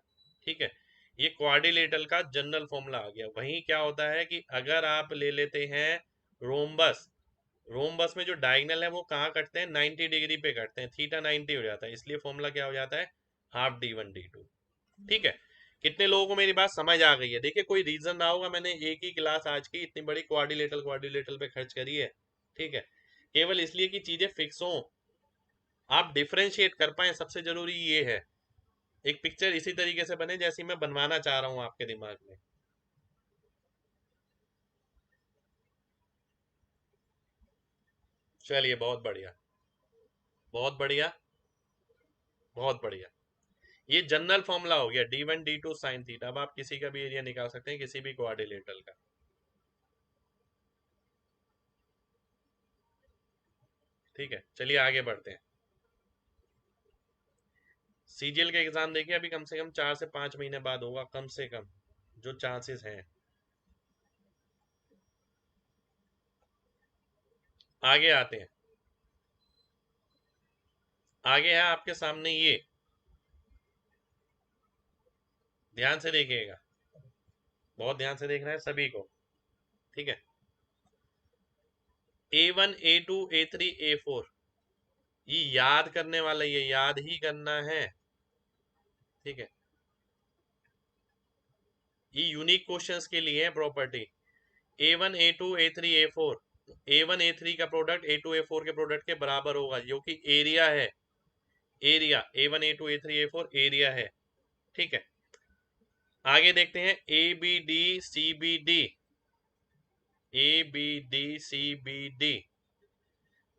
ठीक है, ये क्वाड्रिलेटरल का जनरल फॉर्मूला आ गया। वहीं क्या होता है कि अगर आप ले लेते हैं रोम्बस, रोम्बस में जो डायगनल है वो कहाँ कटते हैं? 90 डिग्री पे कटते हैं, थीटा 90 हो जाता है, इसलिए फॉर्मूला क्या हो जाता है? Half d1 d2। ठीक है, कितने लोगों को मेरी बात समझ आ गई है? देखिए कोई रीजन ना होगा, मैंने एक ही क्लास आज की इतनी बड़ी क्वाड्रिलेटरल पे खर्च करी है। ठीक है, केवल इसलिए कि चीजें फिक्स हों, आप डिफरेंशिएट कर पाए, सबसे जरूरी ये है। एक पिक्चर इसी तरीके से बने जैसी मैं बनवाना चाह रहा हूं आपके दिमाग में। चलिए, बहुत बढ़िया, बहुत बढ़िया, बहुत बढ़िया। ये जनरल फॉर्मूला हो गया d1 d2 साइन थीटा। अब आप किसी का भी एरिया निकाल सकते हैं, किसी भी क्वाड्रिलेटरल का। ठीक है, चलिए आगे बढ़ते हैं। सीजीएल का एग्जाम देखिए, अभी कम से कम 4 से 5 महीने बाद होगा, कम से कम जो चांसेस हैं। आगे आते हैं, आगे है आपके सामने ये, ध्यान से देखिएगा, बहुत ध्यान से देखना है सभी को। ठीक है, A1 A2 A3 A4, ये याद करने वाला, ये याद ही करना है। ठीक है, ये यूनिक क्वेश्चंस के लिए है property. A1 A2 A3 A4, A1 A3 का प्रोडक्ट A2 A4 के प्रोडक्ट के बराबर होगा, जो कि एरिया है। Area A1 A2 A3 A4 area है। ठीक है, आगे देखते हैं ABD CBD, ABD CBD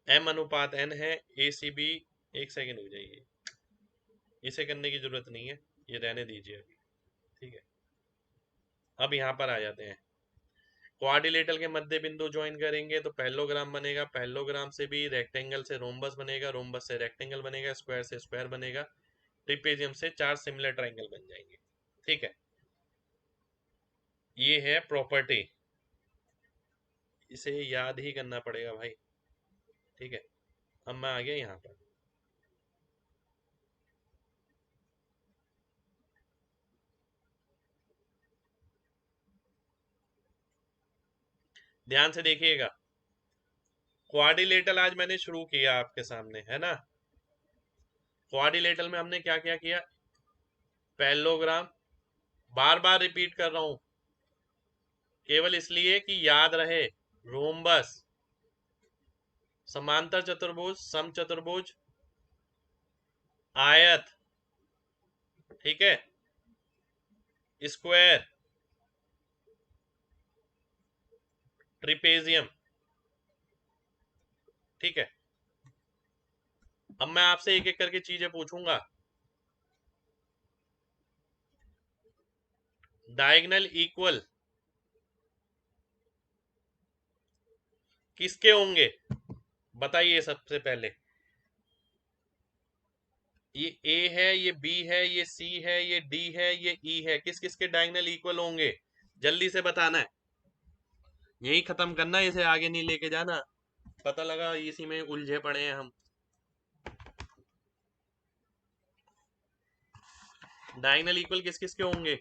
M अनुपात N है, ACB। एक सेकेंड हो जाइए, इसे करने की जरूरत नहीं है, ये रहने दीजिए अभी। ठीक है, अब यहाँ पर आ जाते हैं। क्वाड्रिलेटरल के मध्य बिंदु ज्वाइन करेंगे तो पैरेललोग्राम बनेगा, पैरेललोग्राम से भी रेक्टेंगल से रोम्बस बनेगा, रोम्बस से रेक्टेंगल बनेगा, स्क्वायर से स्क्वायर बनेगा, ट्रिपेजियम से 4 सिमिलर ट्रायंगल बन जाएंगे। ठीक है, ये है प्रॉपर्टी, इसे याद ही करना पड़ेगा भाई। ठीक है, अब मैं आ गया यहाँ पर। ध्यान से देखिएगा, क्वाड्रिलेटरल आज मैंने शुरू किया आपके सामने, है ना। क्वाड्रिलेटरल में हमने क्या क्या किया? पैरेललोग्राम, बार बार रिपीट कर रहा हूं केवल इसलिए कि याद रहे। रोम्बस, समांतर चतुर्भुज, समचतुर्भुज, आयत, ठीक है, स्क्वायर, ट्रिपेजियम। ठीक है, अब मैं आपसे एक एक करके चीजें पूछूंगा। डायगोनल इक्वल किसके होंगे? बताइए सबसे पहले। ये ए है, ये बी है, ये सी है, ये डी है, ये ई है, किस किस के डायगोनल इक्वल होंगे? जल्दी से बताना है, यही खत्म करना है, इसे आगे नहीं लेके जाना। पता लगा इसी में उलझे पड़े हैं हम। डायगोनल इक्वल किस किस के होंगे?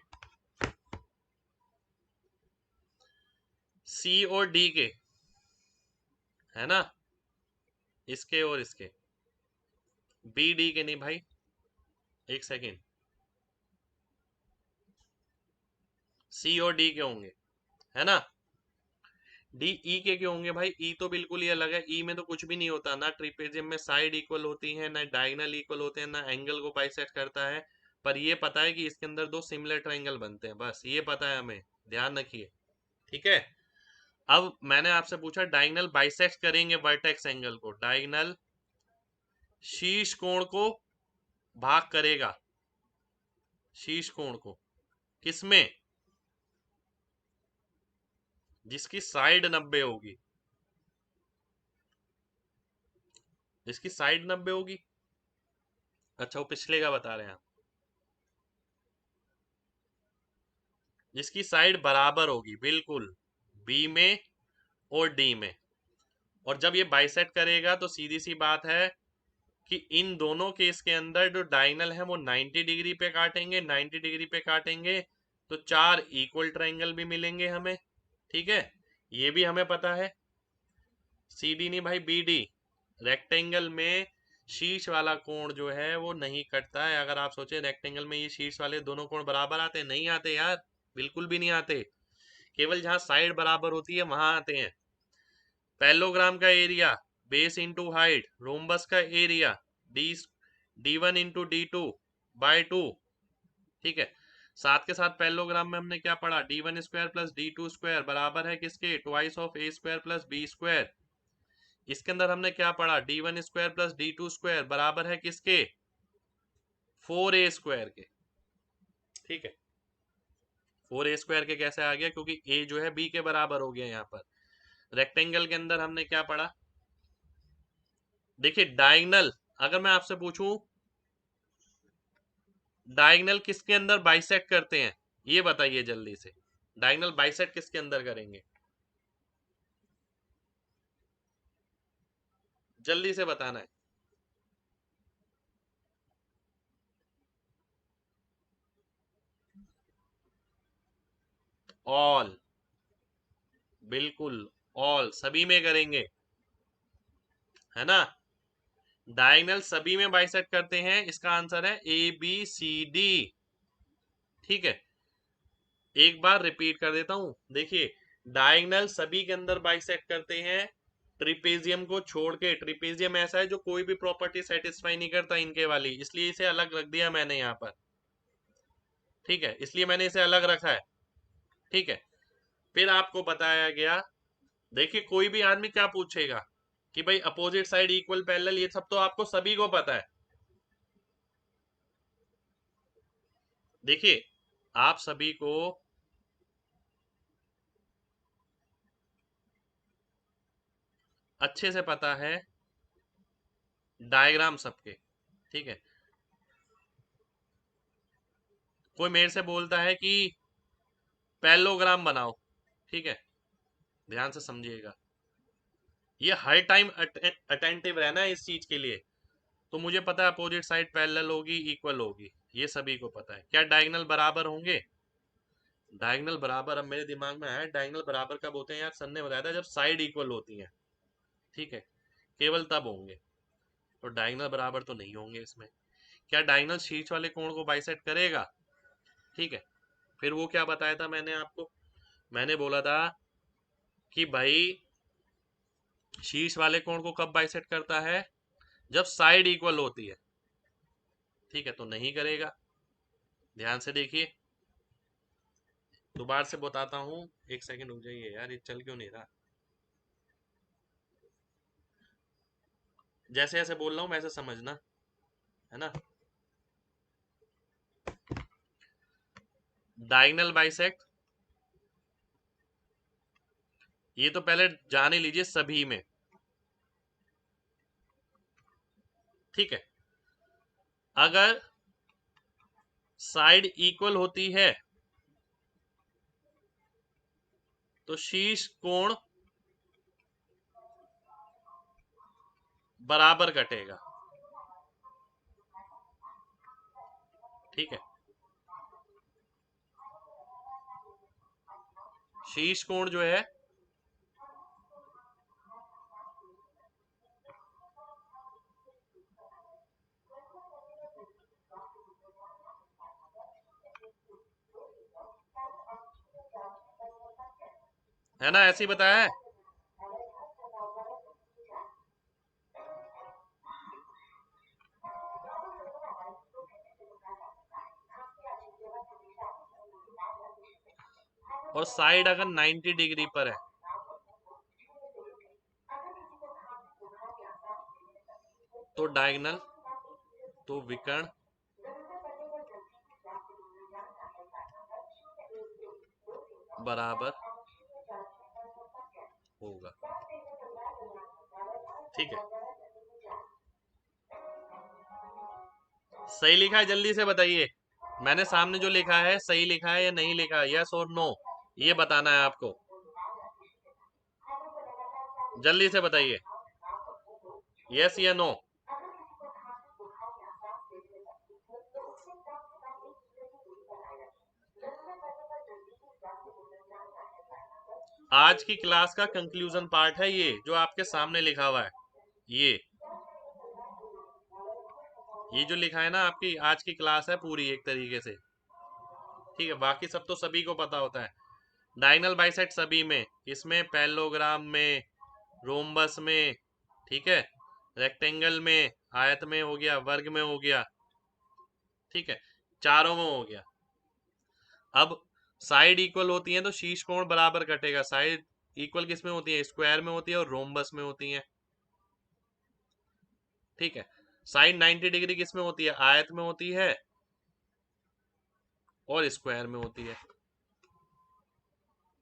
सी और डी के, है ना, इसके और इसके। बी डी के नहीं भाई, एक सेकेंड, सी और डी के होंगे, है ना। डी ई के होंगे भाई? ई तो बिल्कुल ही अलग है, ई में तो कुछ भी नहीं होता ना, ट्रिपेजियम में साइड इक्वल होती है, ना डायगोनल इक्वल होते हैं, ना एंगल को बाइसेक्ट करता है। पर ये पता है कि इसके अंदर दो सिमिलर ट्रायंगल बनते हैं, बस ये पता है हमें, ध्यान रखिए। ठीक है, अब मैंने आपसे पूछा डायगोनल बाइसेक्ट करेंगे वर्टेक्स एंगल को, डायगोनल शीर्ष कोण को भाग करेगा, शीर्ष कोण को, किसमें? जिसकी साइड 90 होगी। इसकी साइड 90 होगी। अच्छा, वो पिछले का बता रहे हैं आप। जिसकी साइड बराबर होगी, बिल्कुल, बी में और डी में। और जब ये बाइसेक्ट करेगा तो सीधी सी बात है कि इन दोनों केस के अंदर जो डायगोनल है वो 90 डिग्री पे काटेंगे, 90 डिग्री पे काटेंगे तो 4 इक्वल ट्रायंगल भी मिलेंगे हमें। ठीक है, ये भी हमें पता है। सी डी नहीं भाई, बी डी। रेक्टेंगल में शीर्ष वाला कोण जो है वो नहीं कटता है। अगर आप सोचे रेक्टेंगल में ये शीर्ष वाले दोनों कोण बराबर आते हैं, नहीं आते यार, बिल्कुल भी नहीं आते। केवल जहां साइड बराबर होती है वहां आते हैं। पैरेललोग्राम का area base into height, rhombus का area D1 into D2 by 2। ठीक है, साथ के साथ पैरेललोग्राम में हमने क्या पढ़ा, D1 square plus D2 square बराबर है किसके, twice of A square plus B square. इसके अंदर हमने क्या पढ़ा, D1 square plus D2 square बराबर है किसके, 4A स्क्वायर के। ठीक है, 4A स्क्वायर के कैसे आ गया, क्योंकि A जो है B के बराबर हो गया यहाँ पर। रेक्टेंगल के अंदर हमने क्या पढ़ा, देखिए डायगोनल, अगर मैं आपसे पूछूं डायगोनल किसके अंदर बाइसेक्ट करते हैं, ये बताइए जल्दी से। डायगोनल बाइसेक्ट किसके अंदर करेंगे, जल्दी से बताना है। ऑल, बिल्कुल, ऑल सभी में करेंगे, है ना। डायगोनल सभी में बाइसेक्ट करते हैं, इसका आंसर है ABCD। ठीक है, एक बार रिपीट कर देता हूं, देखिए डायगोनल सभी के अंदर बाइसेक्ट करते हैं, ट्रिपेजियम को छोड़ के। ट्रिपेजियम ऐसा है जो कोई भी प्रॉपर्टी सेटिस्फाई नहीं करता इनके वाली, इसलिए इसे अलग रख दिया मैंने यहाँ पर। ठीक है, इसलिए मैंने इसे अलग रखा है। ठीक है, फिर आपको बताया गया, देखिए कोई भी आदमी क्या पूछेगा कि भाई अपोजिट साइड इक्वल पैरेलल, ये सब तो आपको सभी को पता है। देखिए आप सभी को अच्छे से पता है डायग्राम सबके। ठीक है, कोई मेरे से बोलता है कि पैरेललोग्राम बनाओ, ठीक है, ध्यान से समझिएगा, ये हर टाइम अटेंटिव रहना है इस चीज के लिए। तो मुझे पता है अपोजिट साइड पैरेलल होगी, इक्वल होगी, ये सभी को पता है। क्या डायगोनल बराबर होंगे, डायगोनल बराबर, अब मेरे दिमाग में आया डायगोनल बराबर कब होते हैं यार, सर ने बताया था जब साइड इक्वल होती हैं। ठीक है, केवल तब होंगे, तो डायगोनल बराबर तो नहीं होंगे इसमें। क्या डायगोनल शीर्ष वाले कोण को बाइसेक्ट करेगा, ठीक है। फिर वो क्या बताया था मैंने आपको, मैंने बोला था कि भाई शीर्ष वाले कोण को कब बाइसेक्ट करता है, जब साइड इक्वल होती है। ठीक है, तो नहीं करेगा, ध्यान से देखिए, दोबारा से बताता हूं, एक सेकंड रुक जाइए यार, ये चल क्यों नहीं रहा। जैसे जैसे बोल रहा हूं वैसे समझना, है ना। डायगोनल बाइसेक्ट, ये तो पहले जान ही लीजिए सभी में। ठीक है, अगर साइड इक्वल होती है तो शीर्ष कोण बराबर कटेगा। ठीक है, शीर्ष कोण जो है ना, ऐसे ही बताया है। और साइड अगर 90 डिग्री पर है तो डायगोनल, तो विकर्ण बराबर होगा। ठीक है, सही लिखा है, जल्दी से बताइए। मैंने सामने जो लिखा है सही लिखा है या नहीं लिखा है, यस और नो, ये बताना है आपको। जल्दी से बताइए, यस या नो। आज की क्लास का कंक्लूजन पार्ट है ये जो आपके सामने लिखा हुआ है। ये जो लिखा है ना, आपकी आज की क्लास है पूरी एक तरीके से। ठीक है, बाकी सब तो सभी को पता होता है। डायगोनल बाइसेक्ट सभी में, इसमें पैरेललोग्राम में, रोम्बस में, ठीक है, रेक्टेंगल में, आयत में हो गया, वर्ग में हो गया, ठीक है, चारों में हो गया। अब साइड इक्वल होती है तो शीर्ष कोण बराबर कटेगा। साइड इक्वल किस में होती है? स्क्वायर में होती है और रोम्बस में होती है। ठीक है, साइड 90 डिग्री किस में होती है? आयत में होती है और स्क्वायर में होती है।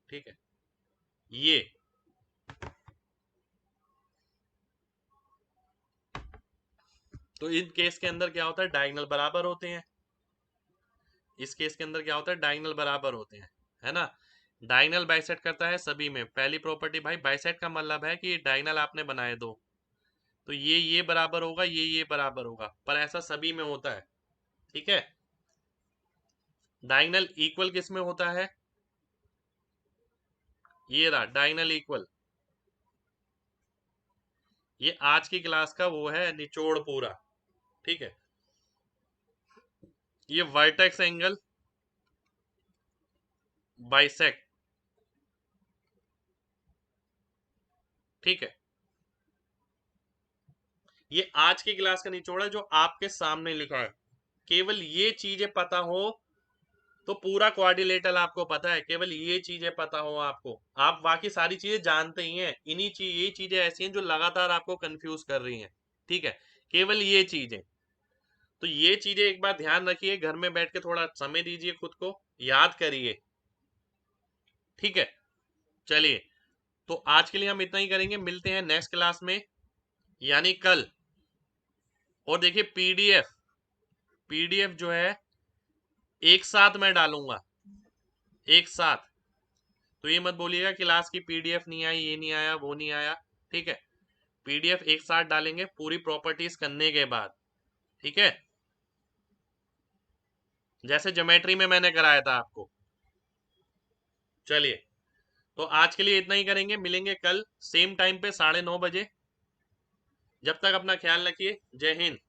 ठीक है, ये तो इन केस के अंदर क्या होता है? डायगोनल बराबर होते हैं। इस केस के अंदर क्या होता है? डायगोनल बराबर होते हैं, है ना। डायगोनल बाइसेक्ट करता है सभी में। पहली प्रॉपर्टी भाई, बाइसेक्ट का मतलब है कि डायगोनल आपने बनाए दो, तो ये बराबर होगा, ये बराबर होगा, पर ऐसा सभी में होता है। ठीक है, डायगोनल इक्वल किस में होता है? ये रहा डायगोनल इक्वल। ये आज की क्लास का वो है निचोड़ पूरा। ठीक है, ये वर्टेक्स एंगल बाइसेक्ट। ठीक है, ये आज की क्लास का निचोड़ है जो आपके सामने लिखा है। केवल ये चीजें पता हो तो पूरा क्वाड्रिलेटरल आपको पता है। केवल ये चीजें पता हो आपको, आप बाकी सारी चीजें जानते ही हैं। इन्हीं ये चीजें ऐसी हैं जो लगातार आपको कंफ्यूज कर रही हैं। ठीक है, केवल ये चीजें। तो ये चीजें एक बार ध्यान रखिए, घर में बैठ के थोड़ा समय दीजिए, खुद को याद करिए। ठीक है, चलिए, तो आज के लिए हम इतना ही करेंगे। मिलते हैं नेक्स्ट क्लास में, यानी कल। और देखिए पीडीएफ जो है एक साथ मैं डालूंगा, एक साथ। तो ये मत बोलिएगा क्लास की पीडीएफ नहीं आई, ये नहीं आया, वो नहीं आया। ठीक है, पीडीएफ एक साथ डालेंगे पूरी प्रॉपर्टीज करने के बाद। ठीक है, जैसे ज्योमेट्री में मैंने कराया था आपको। चलिए, तो आज के लिए इतना ही करेंगे। मिलेंगे कल सेम टाइम पे 9:30 बजे। जब तक अपना ख्याल रखिए। जय हिंद।